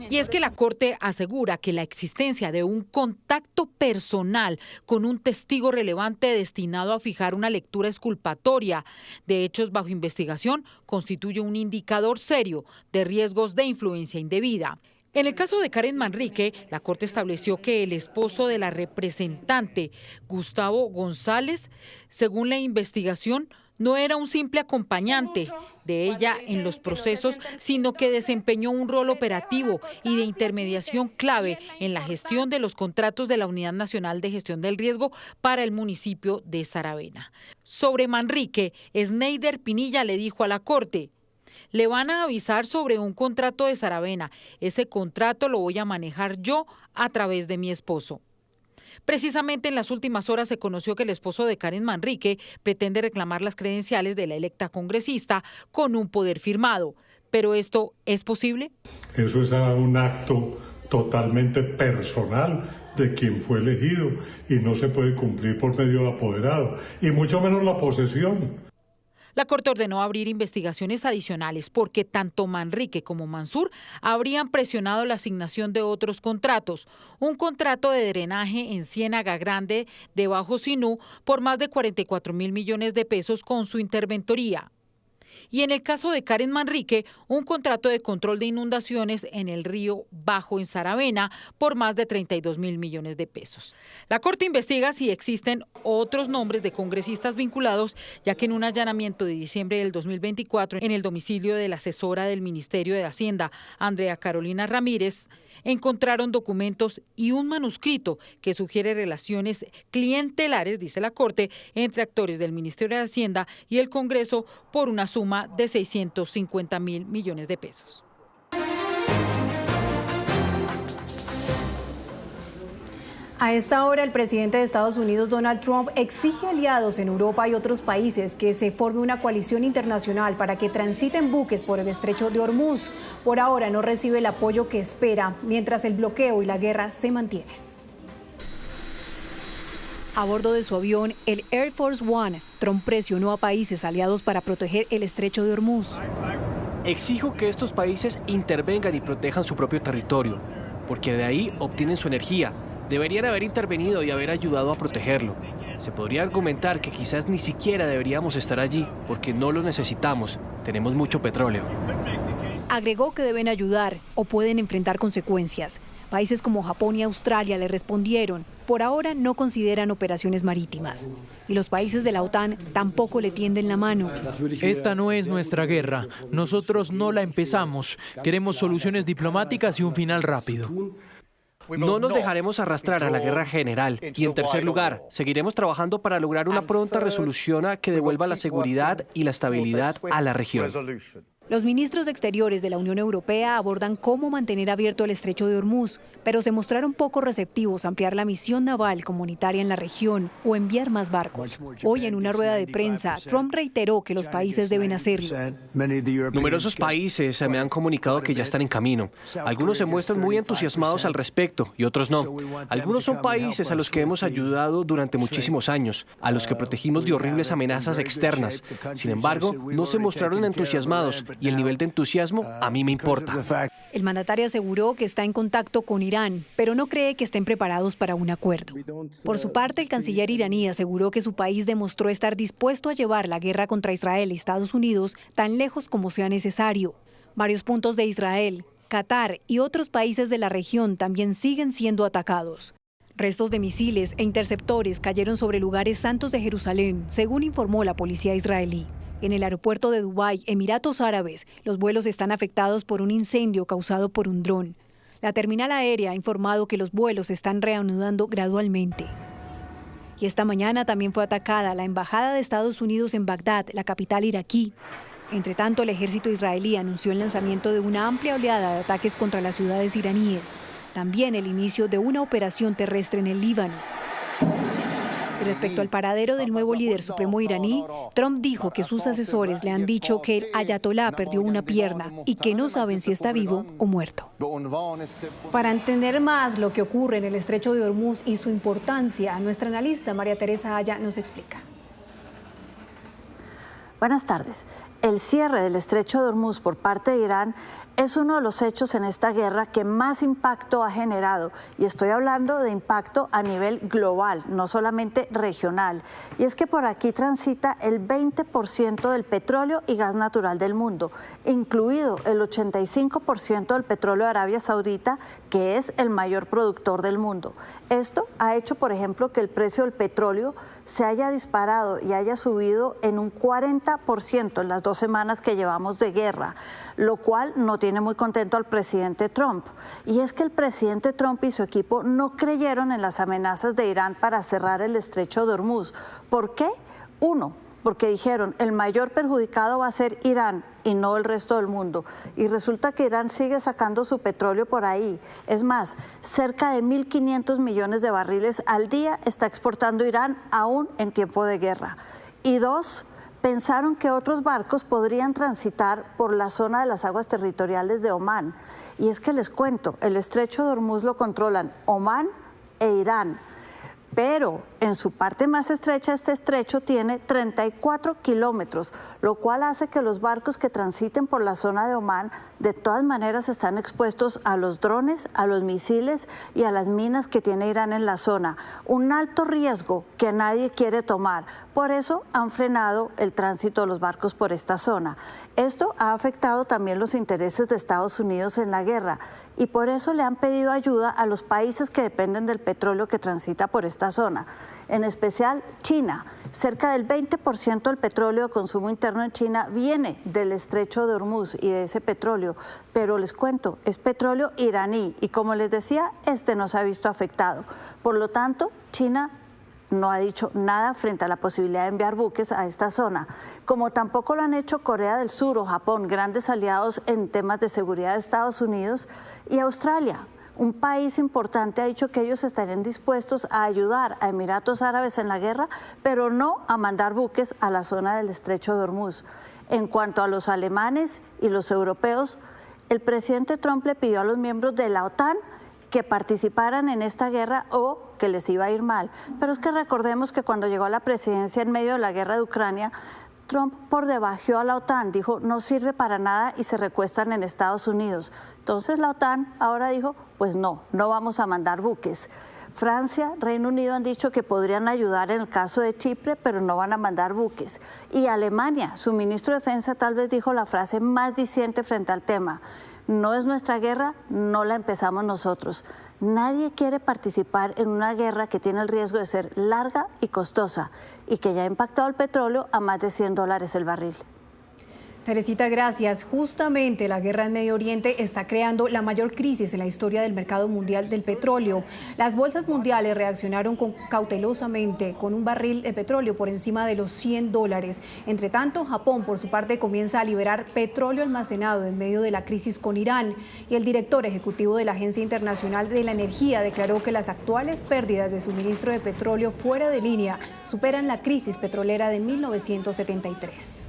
Y es que la Corte asegura que la existencia de un contacto personal con un testigo relevante destinado a fijar una lectura exculpatoria de hechos bajo investigación constituye un indicador serio de riesgos de influencia indebida. En el caso de Karen Manrique, la Corte estableció que el esposo de la representante, Gustavo González, según la investigación, no era un simple acompañante de ella en los procesos, sino que desempeñó un rol operativo y de intermediación clave en la gestión de los contratos de la Unidad Nacional de Gestión del Riesgo para el municipio de Saravena. Sobre Manrique, Sneider Pinilla le dijo a la Corte: le van a avisar sobre un contrato de Saravena. Ese contrato lo voy a manejar yo a través de mi esposo. Precisamente en las últimas horas se conoció que el esposo de Karen Manrique pretende reclamar las credenciales de la electa congresista con un poder firmado. ¿Pero esto es posible? Eso es un acto totalmente personal de quien fue elegido y no se puede cumplir por medio del apoderado, y mucho menos la posesión. La Corte ordenó abrir investigaciones adicionales porque tanto Manrique como Mansur habrían presionado la asignación de otros contratos. Un contrato de drenaje en Ciénaga Grande de Bajo Sinú por más de 44.000 millones de pesos con su interventoría. Y en el caso de Karen Manrique, un contrato de control de inundaciones en el río Bajo en Saravena por más de 32.000 millones de pesos. La Corte investiga si existen otros nombres de congresistas vinculados, ya que en un allanamiento de diciembre del 2024 en el domicilio de la asesora del Ministerio de Hacienda, Andrea Carolina Ramírez, encontraron documentos y un manuscrito que sugiere relaciones clientelares, dice la Corte, entre actores del Ministerio de Hacienda y el Congreso por una suma de 650.000 millones de pesos. A esta hora, el presidente de Estados Unidos, Donald Trump, exige aliados en Europa y otros países que se forme una coalición internacional para que transiten buques por el estrecho de Hormuz. Por ahora no recibe el apoyo que espera, mientras el bloqueo y la guerra se mantienen. A bordo de su avión, el Air Force One, Trump presionó a países aliados para proteger el estrecho de Hormuz. Exijo que estos países intervengan y protejan su propio territorio, porque de ahí obtienen su energía. Deberían haber intervenido y haber ayudado a protegerlo. Se podría argumentar que quizás ni siquiera deberíamos estar allí, porque no lo necesitamos. Tenemos mucho petróleo. Agregó que deben ayudar o pueden enfrentar consecuencias. Países como Japón y Australia le respondieron. Por ahora no consideran operaciones marítimas. Y los países de la OTAN tampoco le tienden la mano. Esta no es nuestra guerra. Nosotros no la empezamos. Queremos soluciones diplomáticas y un final rápido. No nos dejaremos arrastrar a la guerra general. Y en tercer lugar, seguiremos trabajando para lograr una pronta resolución que devuelva la seguridad y la estabilidad a la región. Los ministros de Exteriores de la Unión Europea abordan cómo mantener abierto el estrecho de Hormuz, pero se mostraron poco receptivos a ampliar la misión naval comunitaria en la región o enviar más barcos. Hoy, en una rueda de prensa, Trump reiteró que los países deben hacerlo. Numerosos países me han comunicado que ya están en camino. Algunos se muestran muy entusiasmados al respecto y otros no. Algunos son países a los que hemos ayudado durante muchísimos años, a los que protegimos de horribles amenazas externas. Sin embargo, no se mostraron entusiasmados y el nivel de entusiasmo a mí me importa. El mandatario aseguró que está en contacto con Irán, pero no cree que estén preparados para un acuerdo. Por su parte, el canciller iraní aseguró que su país demostró estar dispuesto a llevar la guerra contra Israel y Estados Unidos tan lejos como sea necesario. Varios puntos de Israel, Qatar y otros países de la región también siguen siendo atacados. Restos de misiles e interceptores cayeron sobre lugares santos de Jerusalén, según informó la policía israelí. En el aeropuerto de Dubái, Emiratos Árabes, los vuelos están afectados por un incendio causado por un dron. La terminal aérea ha informado que los vuelos se están reanudando gradualmente. Y esta mañana también fue atacada la embajada de Estados Unidos en Bagdad, la capital iraquí. Entre tanto, el ejército israelí anunció el lanzamiento de una amplia oleada de ataques contra las ciudades iraníes. También el inicio de una operación terrestre en el Líbano. Y respecto al paradero del nuevo líder supremo iraní, Trump dijo que sus asesores le han dicho que el ayatolá perdió una pierna y que no saben si está vivo o muerto. Para entender más lo que ocurre en el estrecho de Hormuz y su importancia, nuestra analista María Teresa Aya nos explica. Buenas tardes. El cierre del estrecho de Hormuz por parte de Irán es uno de los hechos en esta guerra que más impacto ha generado, y estoy hablando de impacto a nivel global, no solamente regional. Y es que por aquí transita el 20% del petróleo y gas natural del mundo, incluido el 85% del petróleo de Arabia Saudita, que es el mayor productor del mundo. Esto ha hecho, por ejemplo, que el precio del petróleo se haya disparado y haya subido en un 40% en las 2 semanas que llevamos de guerra, lo cual no tiene muy contento al presidente Trump. Y es que el presidente Trump y su equipo no creyeron en las amenazas de Irán para cerrar el estrecho de Hormuz. ¿Por qué? Uno, porque dijeron el mayor perjudicado va a ser Irán y no el resto del mundo. Y resulta que Irán sigue sacando su petróleo por ahí. Es más, cerca de 1.500 millones de barriles al día está exportando Irán aún en tiempo de guerra. Y dos, pensaron que otros barcos podrían transitar por la zona de las aguas territoriales de Omán. Y es que les cuento, el estrecho de Hormuz lo controlan Omán e Irán. Pero en su parte más estrecha, este estrecho tiene 34 kilómetros, lo cual hace que los barcos que transiten por la zona de Omán de todas maneras están expuestos a los drones, a los misiles y a las minas que tiene Irán en la zona. Un alto riesgo que nadie quiere tomar. Por eso han frenado el tránsito de los barcos por esta zona. Esto ha afectado también los intereses de Estados Unidos en la guerra y por eso le han pedido ayuda a los países que dependen del petróleo que transita por esta zona. En especial China. Cerca del 20% del petróleo de consumo interno en China viene del estrecho de Hormuz y de ese petróleo. Pero les cuento, es petróleo iraní y como les decía, este no se ha visto afectado. Por lo tanto, China no ha dicho nada frente a la posibilidad de enviar buques a esta zona, como tampoco lo han hecho Corea del Sur o Japón, grandes aliados en temas de seguridad de Estados Unidos, y Australia. Un país importante ha dicho que ellos estarían dispuestos a ayudar a Emiratos Árabes en la guerra, pero no a mandar buques a la zona del estrecho de Hormuz. En cuanto a los alemanes y los europeos, el presidente Trump le pidió a los miembros de la OTAN que participaran en esta guerra o que les iba a ir mal. Pero es que recordemos que cuando llegó a la presidencia en medio de la guerra de Ucrania, Trump por debajeó a la OTAN, dijo no sirve para nada y se recuestan en Estados Unidos. Entonces la OTAN ahora dijo pues no vamos a mandar buques. Francia, Reino Unido han dicho que podrían ayudar en el caso de Chipre, pero no van a mandar buques. Y Alemania, su ministro de Defensa tal vez dijo la frase más diciente frente al tema. No es nuestra guerra, no la empezamos nosotros. Nadie quiere participar en una guerra que tiene el riesgo de ser larga y costosa y que ya ha impactado el petróleo a más de $100 el barril. Teresita, gracias. Justamente la guerra en Medio Oriente está creando la mayor crisis en la historia del mercado mundial del petróleo. Las bolsas mundiales reaccionaron cautelosamente con un barril de petróleo por encima de los $100. Entre tanto, Japón, por su parte, comienza a liberar petróleo almacenado en medio de la crisis con Irán. Y el director ejecutivo de la Agencia Internacional de la Energía declaró que las actuales pérdidas de suministro de petróleo fuera de línea superan la crisis petrolera de 1973.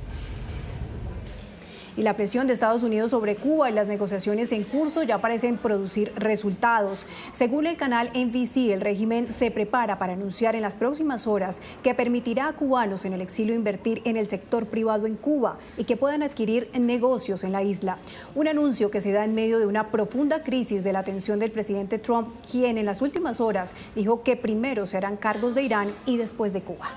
Y la presión de Estados Unidos sobre Cuba y las negociaciones en curso ya parecen producir resultados. Según el canal NBC, el régimen se prepara para anunciar en las próximas horas que permitirá a cubanos en el exilio invertir en el sector privado en Cuba y que puedan adquirir negocios en la isla. Un anuncio que se da en medio de una profunda crisis de la atención del presidente Trump, quien en las últimas horas dijo que primero se harán cargos de Irán y después de Cuba.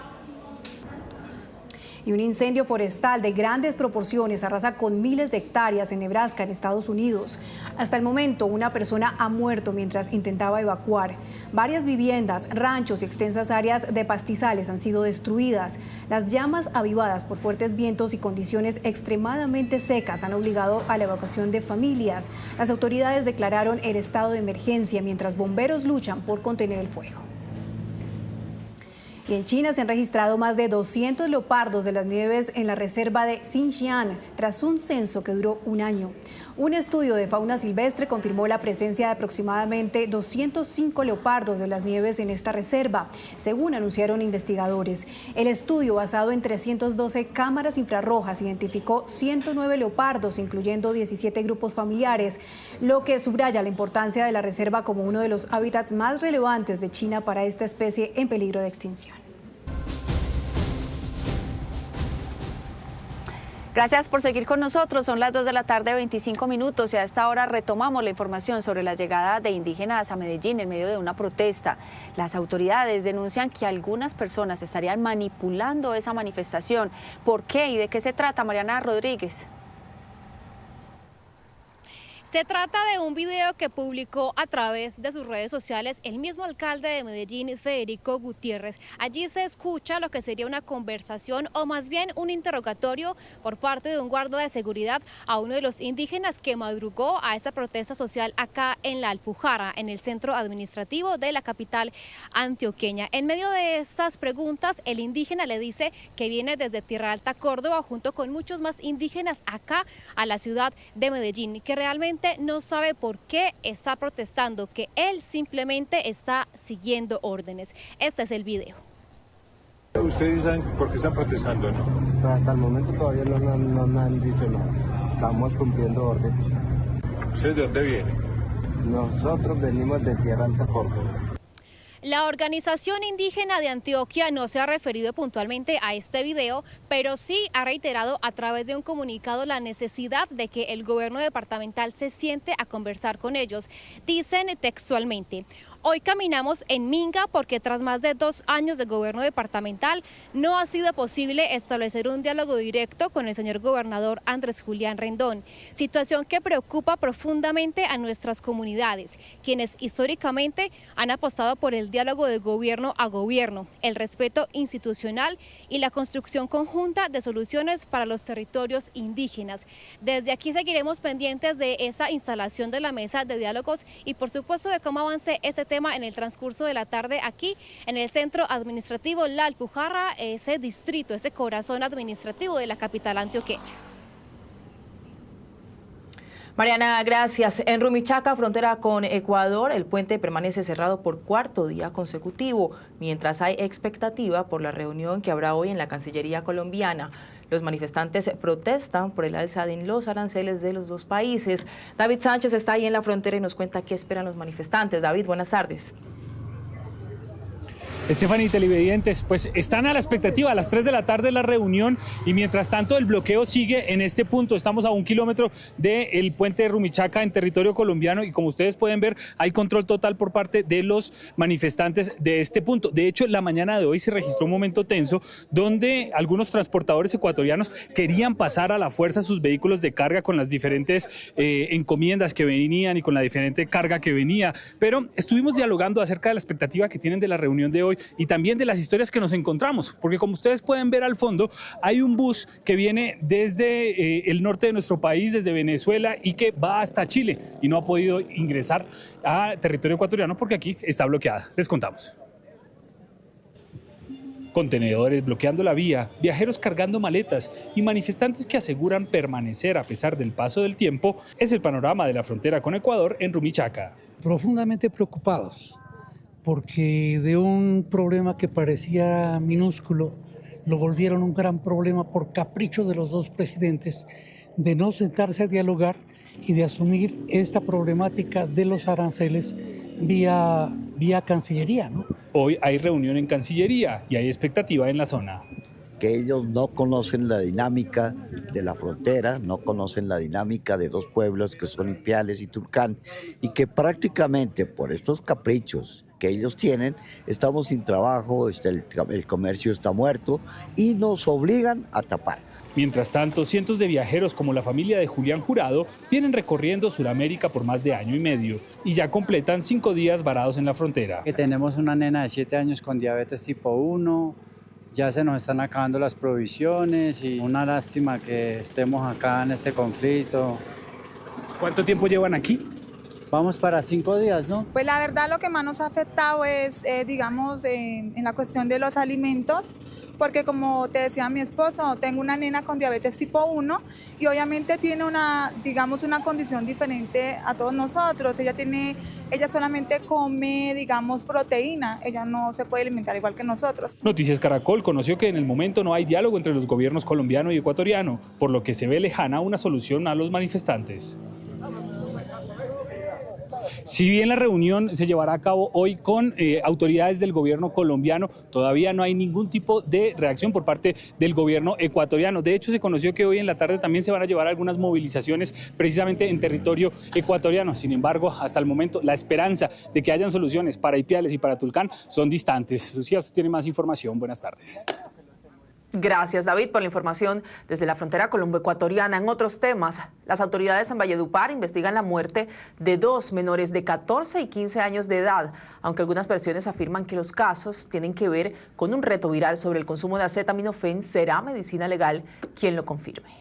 Y un incendio forestal de grandes proporciones arrasa con miles de hectáreas en Nebraska, en Estados Unidos. Hasta el momento, una persona ha muerto mientras intentaba evacuar. Varias viviendas, ranchos y extensas áreas de pastizales han sido destruidas. Las llamas avivadas por fuertes vientos y condiciones extremadamente secas han obligado a la evacuación de familias. Las autoridades declararon el estado de emergencia mientras bomberos luchan por contener el fuego. Y en China se han registrado más de 200 leopardos de las nieves en la reserva de Xinjiang tras un censo que duró un año. Un estudio de fauna silvestre confirmó la presencia de aproximadamente 205 leopardos de las nieves en esta reserva, según anunciaron investigadores. El estudio, basado en 312 cámaras infrarrojas, identificó 109 leopardos, incluyendo 17 grupos familiares, lo que subraya la importancia de la reserva como uno de los hábitats más relevantes de China para esta especie en peligro de extinción. Gracias por seguir con nosotros. Son las 2 de la tarde, 25 minutos, y a esta hora retomamos la información sobre la llegada de indígenas a Medellín en medio de una protesta. Las autoridades denuncian que algunas personas estarían manipulando esa manifestación. ¿Por qué y de qué se trata, Mariana Rodríguez? Se trata de un video que publicó a través de sus redes sociales el mismo alcalde de Medellín, Federico Gutiérrez. Allí se escucha lo que sería una conversación o más bien un interrogatorio por parte de un guarda de seguridad a uno de los indígenas que madrugó a esta protesta social acá en la Alpujarra, en el centro administrativo de la capital antioqueña. En medio de esas preguntas, el indígena le dice que viene desde Tierra Alta, Córdoba, junto con muchos más indígenas acá a la ciudad de Medellín, que realmente no sabe por qué está protestando, que él simplemente está siguiendo órdenes. Este es el video. ¿Ustedes saben por qué están protestando, no? Hasta el momento todavía no me han dicho nada. Estamos cumpliendo órdenes. ¿Ustedes de dónde vienen? Nosotros venimos de Tierra Alta, Córdoba. La organización indígena de Antioquia no se ha referido puntualmente a este video, pero sí ha reiterado a través de un comunicado la necesidad de que el gobierno departamental se siente a conversar con ellos. Dicen textualmente: hoy caminamos en Minga porque tras más de 2 años de gobierno departamental no ha sido posible establecer un diálogo directo con el señor gobernador Andrés Julián Rendón, situación que preocupa profundamente a nuestras comunidades, quienes históricamente han apostado por el diálogo de gobierno a gobierno, el respeto institucional y la construcción conjunta de soluciones para los territorios indígenas. Desde aquí seguiremos pendientes de esa instalación de la mesa de diálogos y por supuesto de cómo avance ese tema en el transcurso de la tarde aquí en el centro administrativo La Alpujarra, ese distrito, ese corazón administrativo de la capital antioqueña. Mariana, gracias. En Rumichaca, frontera con Ecuador, el puente permanece cerrado por 4º día consecutivo, mientras hay expectativa por la reunión que habrá hoy en la Cancillería colombiana. Los manifestantes protestan por el alza en los aranceles de los dos países. David Sánchez está ahí en la frontera y nos cuenta qué esperan los manifestantes. David, buenas tardes. Estefanía y televidentes, pues están a la expectativa, a las 3 de la tarde la reunión, y mientras tanto el bloqueo sigue en este punto. Estamos a 1 kilómetro del puente de Rumichaca en territorio colombiano y como ustedes pueden ver hay control total por parte de los manifestantes de este punto. De hecho, la mañana de hoy se registró un momento tenso donde algunos transportadores ecuatorianos querían pasar a la fuerza sus vehículos de carga con las diferentes encomiendas que venían y con la diferente carga que venía, pero estuvimos dialogando acerca de la expectativa que tienen de la reunión de hoy y también de las historias que nos encontramos, porque como ustedes pueden ver al fondo, hay un bus que viene desde el norte de nuestro país, desde Venezuela, y que va hasta Chile y no ha podido ingresar a territorio ecuatoriano porque aquí está bloqueada. Les contamos. Contenedores bloqueando la vía, viajeros cargando maletas y manifestantes que aseguran permanecer a pesar del paso del tiempo es el panorama de la frontera con Ecuador en Rumichaca. Profundamente preocupados porque de un problema que parecía minúsculo lo volvieron un gran problema por capricho de los dos presidentes de no sentarse a dialogar y de asumir esta problemática de los aranceles vía Cancillería, ¿no? Hoy hay reunión en Cancillería y hay expectativa en la zona. Que ellos no conocen la dinámica de la frontera, no conocen la dinámica de dos pueblos que son Ipiales y Tulcán, y que prácticamente por estos caprichos que ellos tienen, estamos sin trabajo, el comercio está muerto y nos obligan a tapar. Mientras tanto, cientos de viajeros como la familia de Julián Jurado vienen recorriendo Sudamérica por más de año y medio y ya completan 5 días varados en la frontera. Tenemos una nena de 7 años con diabetes tipo 1, ya se nos están acabando las provisiones y una lástima que estemos acá en este conflicto. ¿Cuánto tiempo llevan aquí? Vamos para 5 días, ¿no? Pues la verdad lo que más nos ha afectado es, digamos, en la cuestión de los alimentos, porque como te decía mi esposo, tengo una nena con diabetes tipo 1 y obviamente tiene una condición diferente a todos nosotros. Ella solamente come, digamos, proteína, ella no se puede alimentar igual que nosotros. Noticias Caracol conoció que en el momento no hay diálogo entre los gobiernos colombiano y ecuatoriano, por lo que se ve lejana una solución a los manifestantes. Si bien la reunión se llevará a cabo hoy con autoridades del gobierno colombiano, todavía no hay ningún tipo de reacción por parte del gobierno ecuatoriano. De hecho, se conoció que hoy en la tarde también se van a llevar algunas movilizaciones precisamente en territorio ecuatoriano. Sin embargo, hasta el momento, la esperanza de que hayan soluciones para Ipiales y para Tulcán son distantes. Lucía, usted tiene más información. Buenas tardes. Gracias, David, por la información desde la frontera colombo-ecuatoriana. En otros temas, las autoridades en Valledupar investigan la muerte de 2 menores de 14 y 15 años de edad, aunque algunas versiones afirman que los casos tienen que ver con un reto viral sobre el consumo de acetaminofén. Será Medicina Legal quien lo confirme.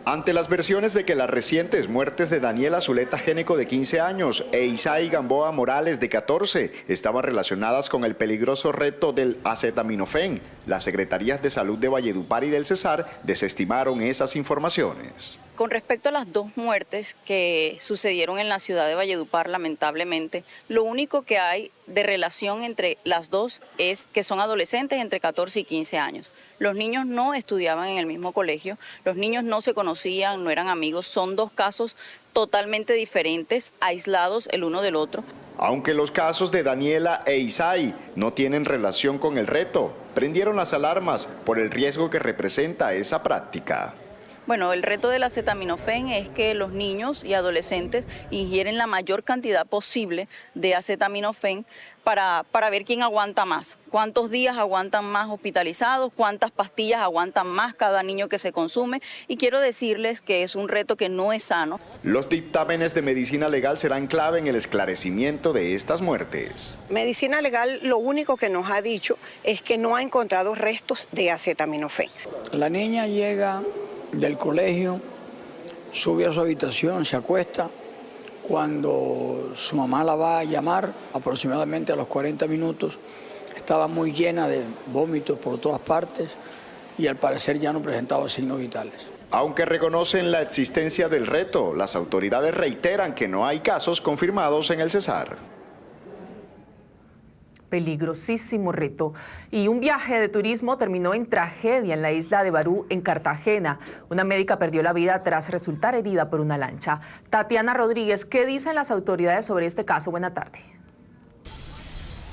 Ante las versiones de que las recientes muertes de Daniela Zuleta Géneco de 15 años e Isaí Gamboa Morales de 14 estaban relacionadas con el peligroso reto del acetaminofén, las secretarías de salud de Valledupar y del Cesar desestimaron esas informaciones. Con respecto a las 2 muertes que sucedieron en la ciudad de Valledupar, lamentablemente, lo único que hay de relación entre las dos es que son adolescentes entre 14 y 15 años. Los niños no estudiaban en el mismo colegio, los niños no se conocían, no eran amigos, son 2 casos totalmente diferentes, aislados el uno del otro. Aunque los casos de Daniela e Isaí no tienen relación con el reto, prendieron las alarmas por el riesgo que representa esa práctica. Bueno, el reto del acetaminofén es que los niños y adolescentes ingieren la mayor cantidad posible de acetaminofén para ver quién aguanta más, cuántos días aguantan más hospitalizados, cuántas pastillas aguantan más cada niño que se consume, y quiero decirles que es un reto que no es sano. Los dictámenes de medicina legal serán clave en el esclarecimiento de estas muertes. Medicina legal lo único que nos ha dicho es que no ha encontrado restos de acetaminofén. La niña llega del colegio, sube a su habitación, se acuesta. Cuando su mamá la va a llamar, aproximadamente a los 40 minutos, estaba muy llena de vómitos por todas partes y al parecer ya no presentaba signos vitales. Aunque reconocen la existencia del reto, las autoridades reiteran que no hay casos confirmados en el Cesar. Peligrosísimo reto. Y un viaje de turismo terminó en tragedia en la isla de Barú, en Cartagena. Una médica perdió la vida tras resultar herida por una lancha. Tatiana Rodríguez, ¿qué dicen las autoridades sobre este caso? Buena tarde.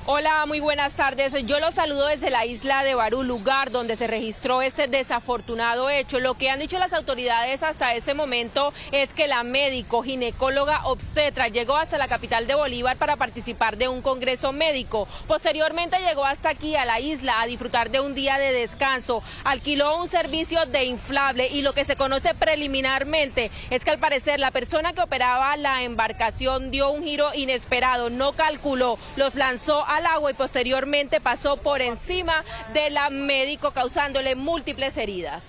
Hola, muy buenas tardes. Yo los saludo desde la isla de Barú, lugar donde se registró este desafortunado hecho. Lo que han dicho las autoridades hasta este momento es que la médico ginecóloga obstetra llegó hasta la capital de Bolívar para participar de un congreso médico. Posteriormente llegó hasta aquí a la isla a disfrutar de un día de descanso. Alquiló un servicio de inflable y lo que se conoce preliminarmente es que al parecer la persona que operaba la embarcación dio un giro inesperado, no calculó, los lanzó al agua y posteriormente pasó por encima de la médico, causándole múltiples heridas.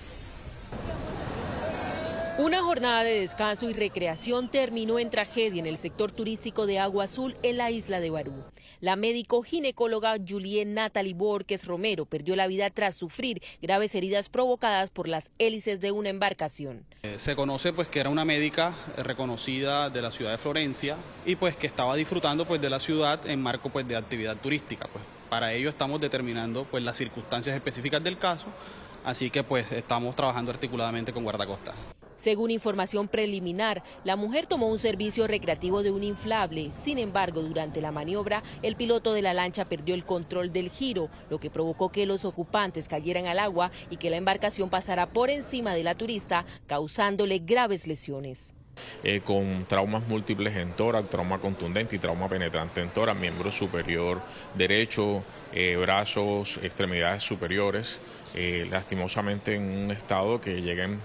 Una jornada de descanso y recreación terminó en tragedia en el sector turístico de Agua Azul en la isla de Barú. La médico ginecóloga Julie Natalie Borges Romero perdió la vida tras sufrir graves heridas provocadas por las hélices de una embarcación. Se conoce pues que era una médica reconocida de la ciudad de Florencia y pues que estaba disfrutando pues de la ciudad en marco pues de actividad turística. Pues para ello estamos determinando pues las circunstancias específicas del caso, así que pues estamos trabajando articuladamente con guardacostas. Según información preliminar, la mujer tomó un servicio recreativo de un inflable. Sin embargo, durante la maniobra, el piloto de la lancha perdió el control del giro, lo que provocó que los ocupantes cayeran al agua y que la embarcación pasara por encima de la turista, causándole graves lesiones. Con traumas múltiples en tórax, trauma contundente y trauma penetrante en tórax, miembro superior derecho, brazos, extremidades superiores, lastimosamente en un estado que lleguen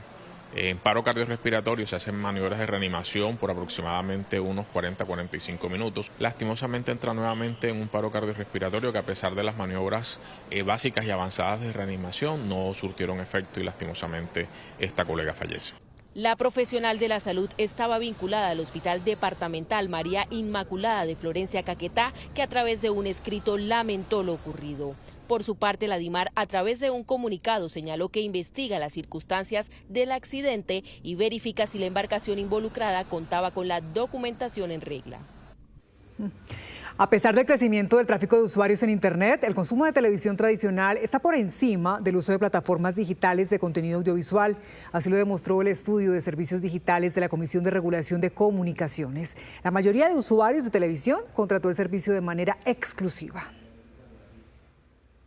en paro cardiorrespiratorio. Se hacen maniobras de reanimación por aproximadamente unos 40-45 minutos. Lastimosamente entra nuevamente en un paro cardiorrespiratorio que, a pesar de las maniobras básicas y avanzadas de reanimación, no surtieron efecto y lastimosamente esta colega fallece. La profesional de la salud estaba vinculada al Hospital Departamental María Inmaculada de Florencia, Caquetá, que a través de un escrito lamentó lo ocurrido. Por su parte, la DIMAR, a través de un comunicado, señaló que investiga las circunstancias del accidente y verifica si la embarcación involucrada contaba con la documentación en regla. A pesar del crecimiento del tráfico de usuarios en Internet, el consumo de televisión tradicional está por encima del uso de plataformas digitales de contenido audiovisual. Así lo demostró el estudio de servicios digitales de la Comisión de Regulación de Comunicaciones. La mayoría de usuarios de televisión contrató el servicio de manera exclusiva.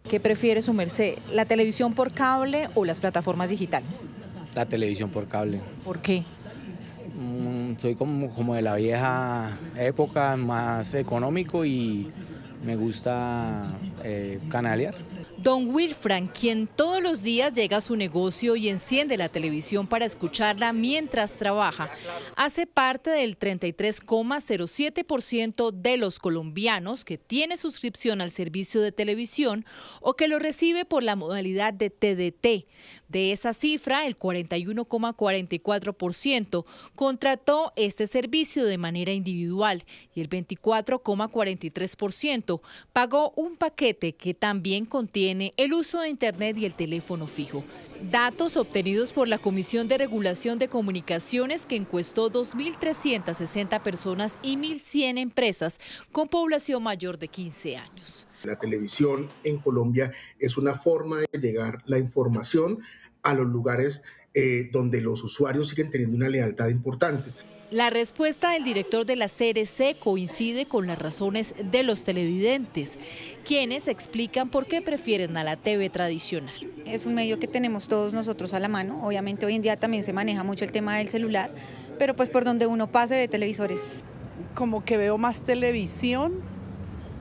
¿Qué prefiere su merced, la televisión por cable o las plataformas digitales? La televisión por cable. ¿Por qué? Soy como de la vieja época, más económico y me gusta canalear. Don Wilfran, quien todos los días llega a su negocio y enciende la televisión para escucharla mientras trabaja, hace parte del 33,07% de los colombianos que tiene suscripción al servicio de televisión o que lo recibe por la modalidad de TDT. De esa cifra, el 41,44% contrató este servicio de manera individual y el 24,43% pagó un paquete que también contiene el uso de Internet y el teléfono fijo. Datos obtenidos por la Comisión de Regulación de Comunicaciones, que encuestó 2.360 personas y 1.100 empresas con población mayor de 15 años. La televisión en Colombia es una forma de llegar la información a los lugares donde los usuarios siguen teniendo una lealtad importante. La respuesta del director de la CRC coincide con las razones de los televidentes, quienes explican por qué prefieren a la TV tradicional. Es un medio que tenemos todos nosotros a la mano. Obviamente hoy en día también se maneja mucho el tema del celular, pero pues por donde uno pase de televisores. Como que veo más televisión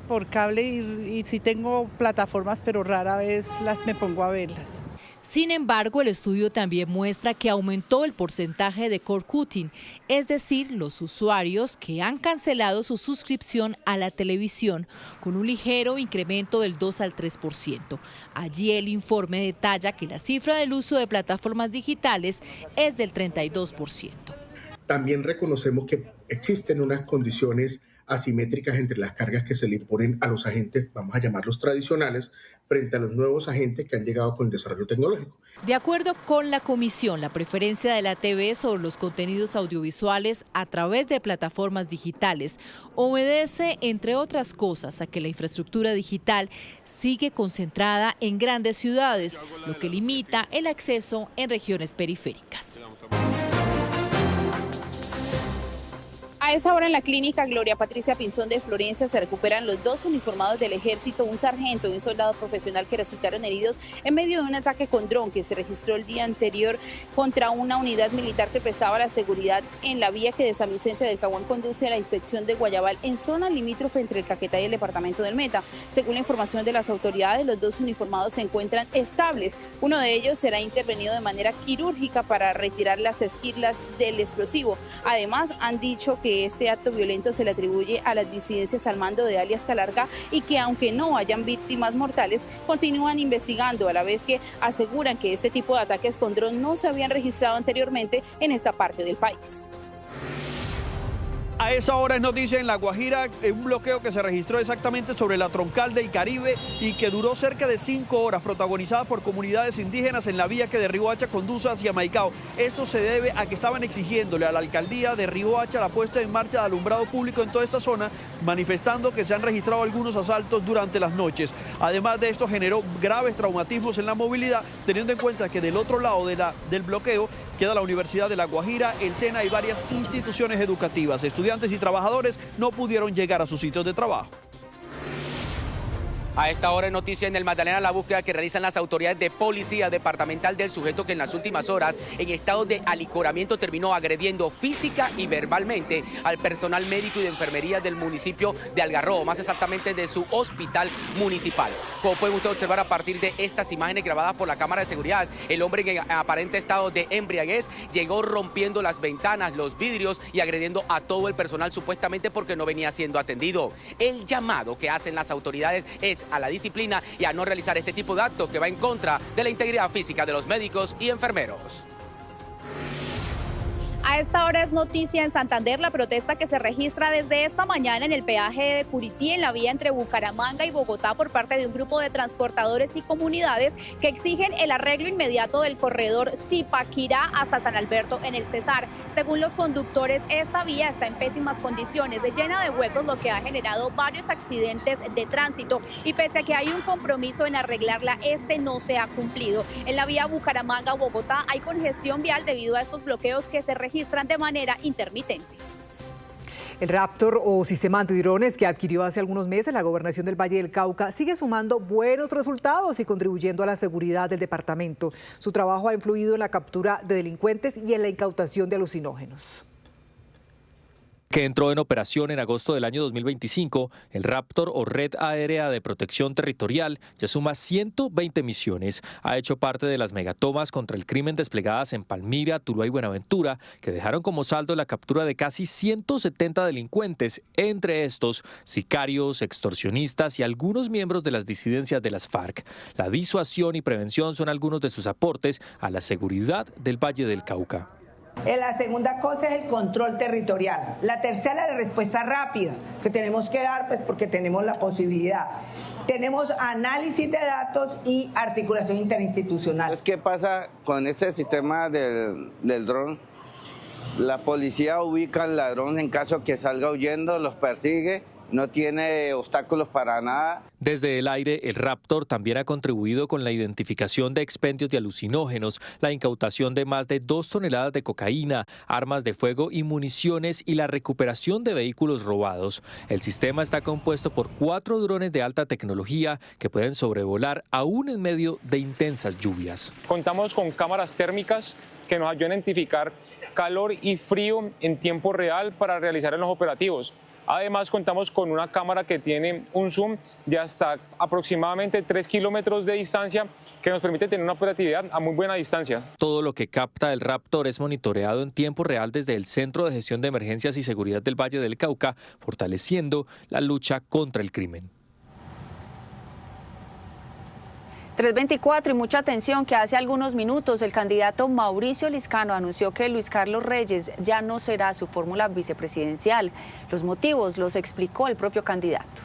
por cable y sí tengo plataformas, pero rara vez me pongo a verlas. Sin embargo, el estudio también muestra que aumentó el porcentaje de cord cutting, es decir, los usuarios que han cancelado su suscripción a la televisión, con un ligero incremento del 2 al 3%. Allí el informe detalla que la cifra del uso de plataformas digitales es del 32%. También reconocemos que existen unas condiciones asimétricas entre las cargas que se le imponen a los agentes, vamos a llamarlos tradicionales, frente a los nuevos agentes que han llegado con el desarrollo tecnológico. De acuerdo con la comisión, la preferencia de la TV sobre los contenidos audiovisuales a través de plataformas digitales obedece, entre otras cosas, a que la infraestructura digital sigue concentrada en grandes ciudades, lo que limita el acceso en regiones periféricas. A esa hora en la clínica Gloria Patricia Pinzón de Florencia se recuperan los 2 uniformados del ejército, un sargento y un soldado profesional que resultaron heridos en medio de un ataque con dron que se registró el día anterior contra una unidad militar que prestaba la seguridad en la vía que de San Vicente del Caguán conduce a la inspección de Guayabal en zona limítrofe entre el Caquetá y el departamento del Meta. Según la información de las autoridades, los 2 uniformados se encuentran estables. Uno de ellos será intervenido de manera quirúrgica para retirar las esquirlas del explosivo. Además, han dicho que que este acto violento se le atribuye a las disidencias al mando de alias Calarca y que aunque no hayan víctimas mortales, continúan investigando, a la vez que aseguran que este tipo de ataques con dron no se habían registrado anteriormente en esta parte del país. A esa hora es noticia en La Guajira, un bloqueo que se registró exactamente sobre la troncal del Caribe y que duró cerca de 5 horas, protagonizada por comunidades indígenas en la vía que de Riohacha conduce hacia Maicao. Esto se debe a que estaban exigiéndole a la alcaldía de Riohacha la puesta en marcha de alumbrado público en toda esta zona, manifestando que se han registrado algunos asaltos durante las noches. Además de esto, generó graves traumatismos en la movilidad, teniendo en cuenta que del otro lado del bloqueo queda la Universidad de La Guajira, el SENA y varias instituciones educativas. Estudiantes y trabajadores no pudieron llegar a sus sitios de trabajo. A esta hora es noticia en el Magdalena la búsqueda que realizan las autoridades de policía departamental del sujeto que en las últimas horas, en estado de alicoramiento, terminó agrediendo física y verbalmente al personal médico y de enfermería del municipio de Algarrobo, más exactamente de su hospital municipal. Como pueden ustedes observar a partir de estas imágenes grabadas por la cámara de seguridad, el hombre en aparente estado de embriaguez llegó rompiendo las ventanas, los vidrios y agrediendo a todo el personal supuestamente porque no venía siendo atendido. El llamado que hacen las autoridades es a la disciplina y a no realizar este tipo de actos que va en contra de la integridad física de los médicos y enfermeros. A esta hora es noticia en Santander la protesta que se registra desde esta mañana en el peaje de Curití, en la vía entre Bucaramanga y Bogotá, por parte de un grupo de transportadores y comunidades que exigen el arreglo inmediato del corredor Zipaquirá hasta San Alberto en el Cesar. Según los conductores, esta vía está en pésimas condiciones, llena de huecos, lo que ha generado varios accidentes de tránsito, y pese a que hay un compromiso en arreglarla, este no se ha cumplido. En la vía Bucaramanga-Bogotá hay congestión vial debido a estos bloqueos que se registran de manera intermitente. El Raptor, o sistema antidrones que adquirió hace algunos meses la gobernación del Valle del Cauca, sigue sumando buenos resultados y contribuyendo a la seguridad del departamento. Su trabajo ha influido en la captura de delincuentes y en la incautación de alucinógenos. Que entró en operación en agosto del año 2025, el Raptor, o Red Aérea de Protección Territorial, ya suma 120 misiones. Ha hecho parte de las megatomas contra el crimen desplegadas en Palmira, Tuluá y Buenaventura, que dejaron como saldo la captura de casi 170 delincuentes, entre estos sicarios, extorsionistas y algunos miembros de las disidencias de las FARC. La disuasión y prevención son algunos de sus aportes a la seguridad del Valle del Cauca. La segunda cosa es el control territorial. La tercera, la respuesta rápida que tenemos que dar, pues porque tenemos la posibilidad. Tenemos análisis de datos y articulación interinstitucional. ¿Qué pasa con ese sistema del dron? La policía ubica al ladrón en caso que salga huyendo, los persigue, no tiene obstáculos para nada. Desde el aire, el Raptor también ha contribuido con la identificación de expendios de alucinógenos, la incautación de más de 2 toneladas de cocaína, armas de fuego y municiones y la recuperación de vehículos robados. El sistema está compuesto por 4 drones de alta tecnología que pueden sobrevolar aún en medio de intensas lluvias. Contamos con cámaras térmicas que nos ayudan a identificar calor y frío en tiempo real para realizar los operativos. Además, contamos con una cámara que tiene un zoom de hasta aproximadamente 3 kilómetros de distancia, que nos permite tener una operatividad a muy buena distancia. Todo lo que capta el Raptor es monitoreado en tiempo real desde el Centro de Gestión de Emergencias y Seguridad del Valle del Cauca, fortaleciendo la lucha contra el crimen. 3:24 y mucha atención que hace algunos minutos el candidato Mauricio Liscano anunció que Luis Carlos Reyes ya no será su fórmula vicepresidencial. Los motivos los explicó el propio candidato.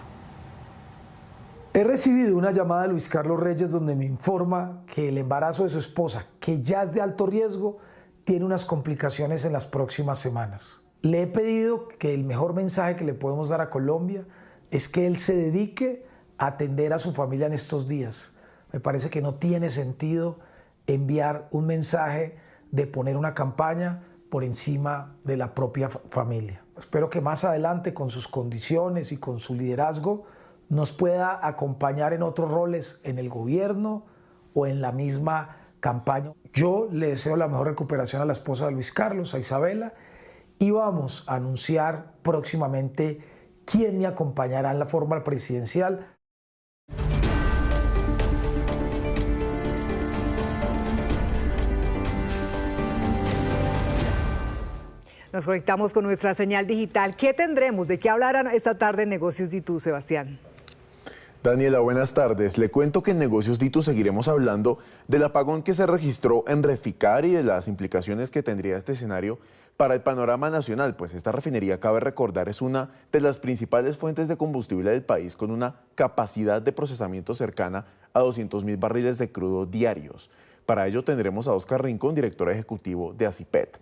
He recibido una llamada de Luis Carlos Reyes donde me informa que el embarazo de su esposa, que ya es de alto riesgo, tiene unas complicaciones en las próximas semanas. Le he pedido que el mejor mensaje que le podemos dar a Colombia es que él se dedique a atender a su familia en estos días. Me parece que no tiene sentido enviar un mensaje de poner una campaña por encima de la propia familia. Espero que más adelante, con sus condiciones y con su liderazgo, nos pueda acompañar en otros roles en el gobierno o en la misma campaña. Yo le deseo la mejor recuperación a la esposa de Luis Carlos, a Isabela, y vamos a anunciar próximamente quién me acompañará en la fórmula presidencial. Nos conectamos con nuestra señal digital. ¿Qué tendremos? ¿De qué hablarán esta tarde en Negocios DITU, Sebastián? Daniela, buenas tardes. Le cuento que en Negocios DITU seguiremos hablando del apagón que se registró en Reficar y de las implicaciones que tendría este escenario para el panorama nacional, pues esta refinería, cabe recordar, es una de las principales fuentes de combustible del país con una capacidad de procesamiento cercana a 200.000 barriles de crudo diarios. Para ello tendremos a Oscar Rincón, director ejecutivo de ACIPET.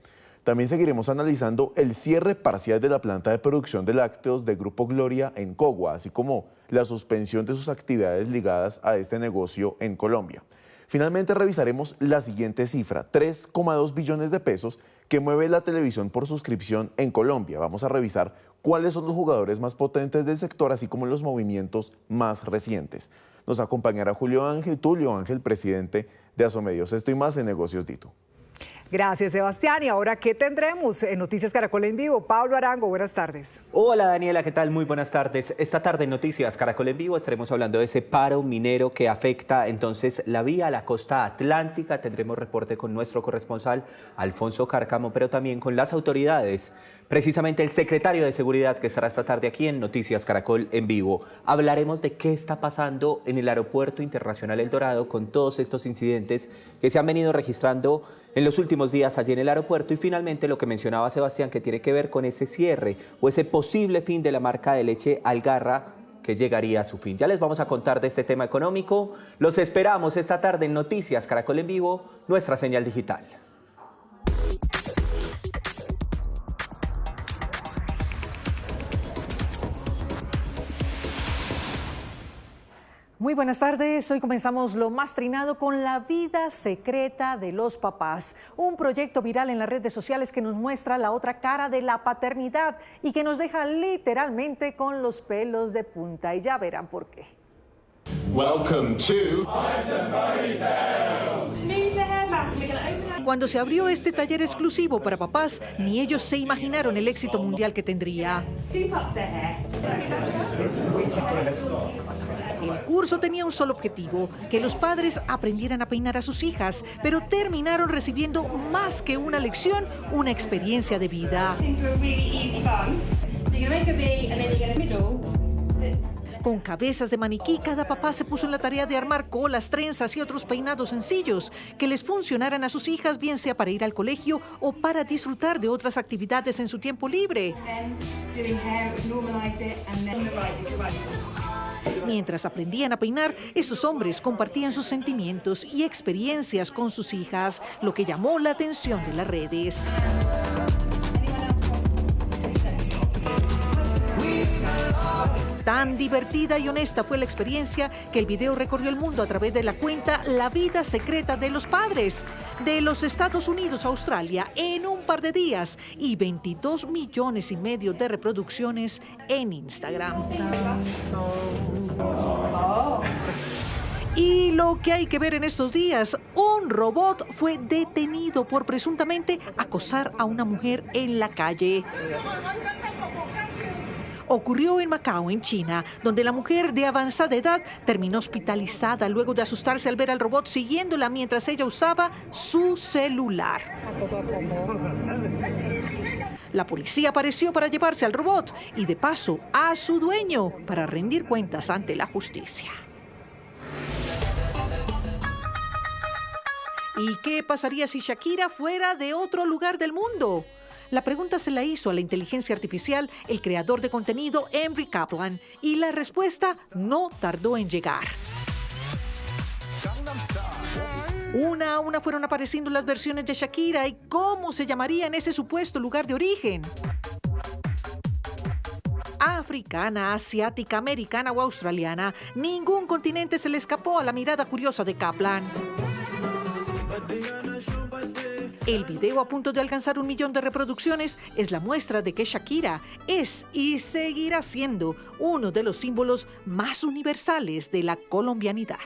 También seguiremos analizando el cierre parcial de la planta de producción de lácteos de Grupo Gloria en Cogua, así como la suspensión de sus actividades ligadas a este negocio en Colombia. Finalmente revisaremos la siguiente cifra, 3,2 billones de pesos que mueve la televisión por suscripción en Colombia. Vamos a revisar cuáles son los jugadores más potentes del sector, así como los movimientos más recientes. Nos acompañará Tulio Ángel, presidente de Asomedios. Esto y más en Negocios DITU. Gracias, Sebastián. Y ahora, ¿qué tendremos en Noticias Caracol en Vivo? Pablo Arango, buenas tardes. Hola, Daniela, ¿qué tal? Muy buenas tardes. Esta tarde en Noticias Caracol en Vivo estaremos hablando de ese paro minero que afecta entonces la vía a la costa atlántica. Tendremos reporte con nuestro corresponsal Alfonso Cárcamo, pero también con las autoridades. Precisamente el secretario de Seguridad que estará esta tarde aquí en Noticias Caracol en Vivo. Hablaremos de qué está pasando en el Aeropuerto Internacional El Dorado con todos estos incidentes que se han venido registrando en los últimos días allí en el aeropuerto, y finalmente lo que mencionaba Sebastián, que tiene que ver con ese cierre o ese posible fin de la marca de leche Algarra que llegaría a su fin. Ya les vamos a contar de este tema económico. Los esperamos esta tarde en Noticias Caracol en Vivo, nuestra señal digital. Muy buenas tardes, hoy comenzamos lo más trinado con la vida secreta de los papás, un proyecto viral en las redes sociales que nos muestra la otra cara de la paternidad y que nos deja literalmente con los pelos de punta, y ya verán por qué. Welcome to Cuando se abrió este taller exclusivo para papás, ni ellos se imaginaron el éxito mundial que tendría. El curso tenía un solo objetivo, que los padres aprendieran a peinar a sus hijas, pero terminaron recibiendo más que una lección, una experiencia de vida. Con cabezas de maniquí, cada papá se puso en la tarea de armar colas, trenzas y otros peinados sencillos que les funcionaran a sus hijas, bien sea para ir al colegio o para disfrutar de otras actividades en su tiempo libre. Mientras aprendían a peinar, estos hombres compartían sus sentimientos y experiencias con sus hijas, lo que llamó la atención de las redes. Tan divertida y honesta fue la experiencia que el video recorrió el mundo a través de la cuenta La Vida Secreta de los Padres, de los Estados Unidos a Australia, en un par de días, y 22,5 millones de reproducciones en Instagram. Y lo que hay que ver en estos días, un robot fue detenido por presuntamente acosar a una mujer en la calle. Ocurrió en Macao, en China, donde la mujer de avanzada edad terminó hospitalizada luego de asustarse al ver al robot siguiéndola mientras ella usaba su celular. La policía apareció para llevarse al robot y de paso a su dueño para rendir cuentas ante la justicia. ¿Y qué pasaría si Shakira fuera de otro lugar del mundo? La pregunta se la hizo a la inteligencia artificial el creador de contenido Henry Kaplan, y la respuesta no tardó en llegar. Una a una fueron apareciendo las versiones de Shakira y cómo se llamaría en ese supuesto lugar de origen. Africana, asiática, americana o australiana, ningún continente se le escapó a la mirada curiosa de Kaplan. El video, a punto de alcanzar 1 millón de reproducciones, es la muestra de que Shakira es y seguirá siendo uno de los símbolos más universales de la colombianidad.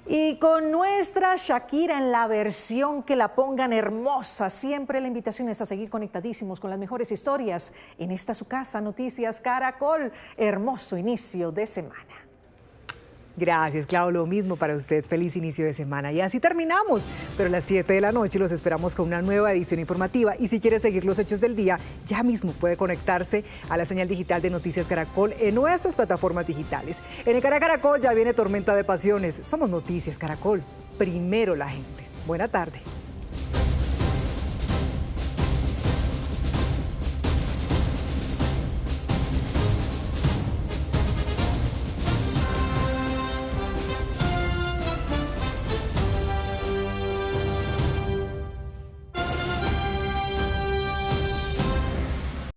Y con nuestra Shakira en la versión que la pongan hermosa, siempre la invitación es a seguir conectadísimos con las mejores historias en esta su casa, Noticias Caracol. Hermoso inicio de semana. Gracias, Clau, lo mismo para usted. Feliz inicio de semana. Y así terminamos, pero a las 7 de la noche los esperamos con una nueva edición informativa. Y si quiere seguir los hechos del día, ya mismo puede conectarse a la señal digital de Noticias Caracol en nuestras plataformas digitales. En el Caracol ya viene Tormenta de Pasiones. Somos Noticias Caracol, primero la gente. Buena tarde.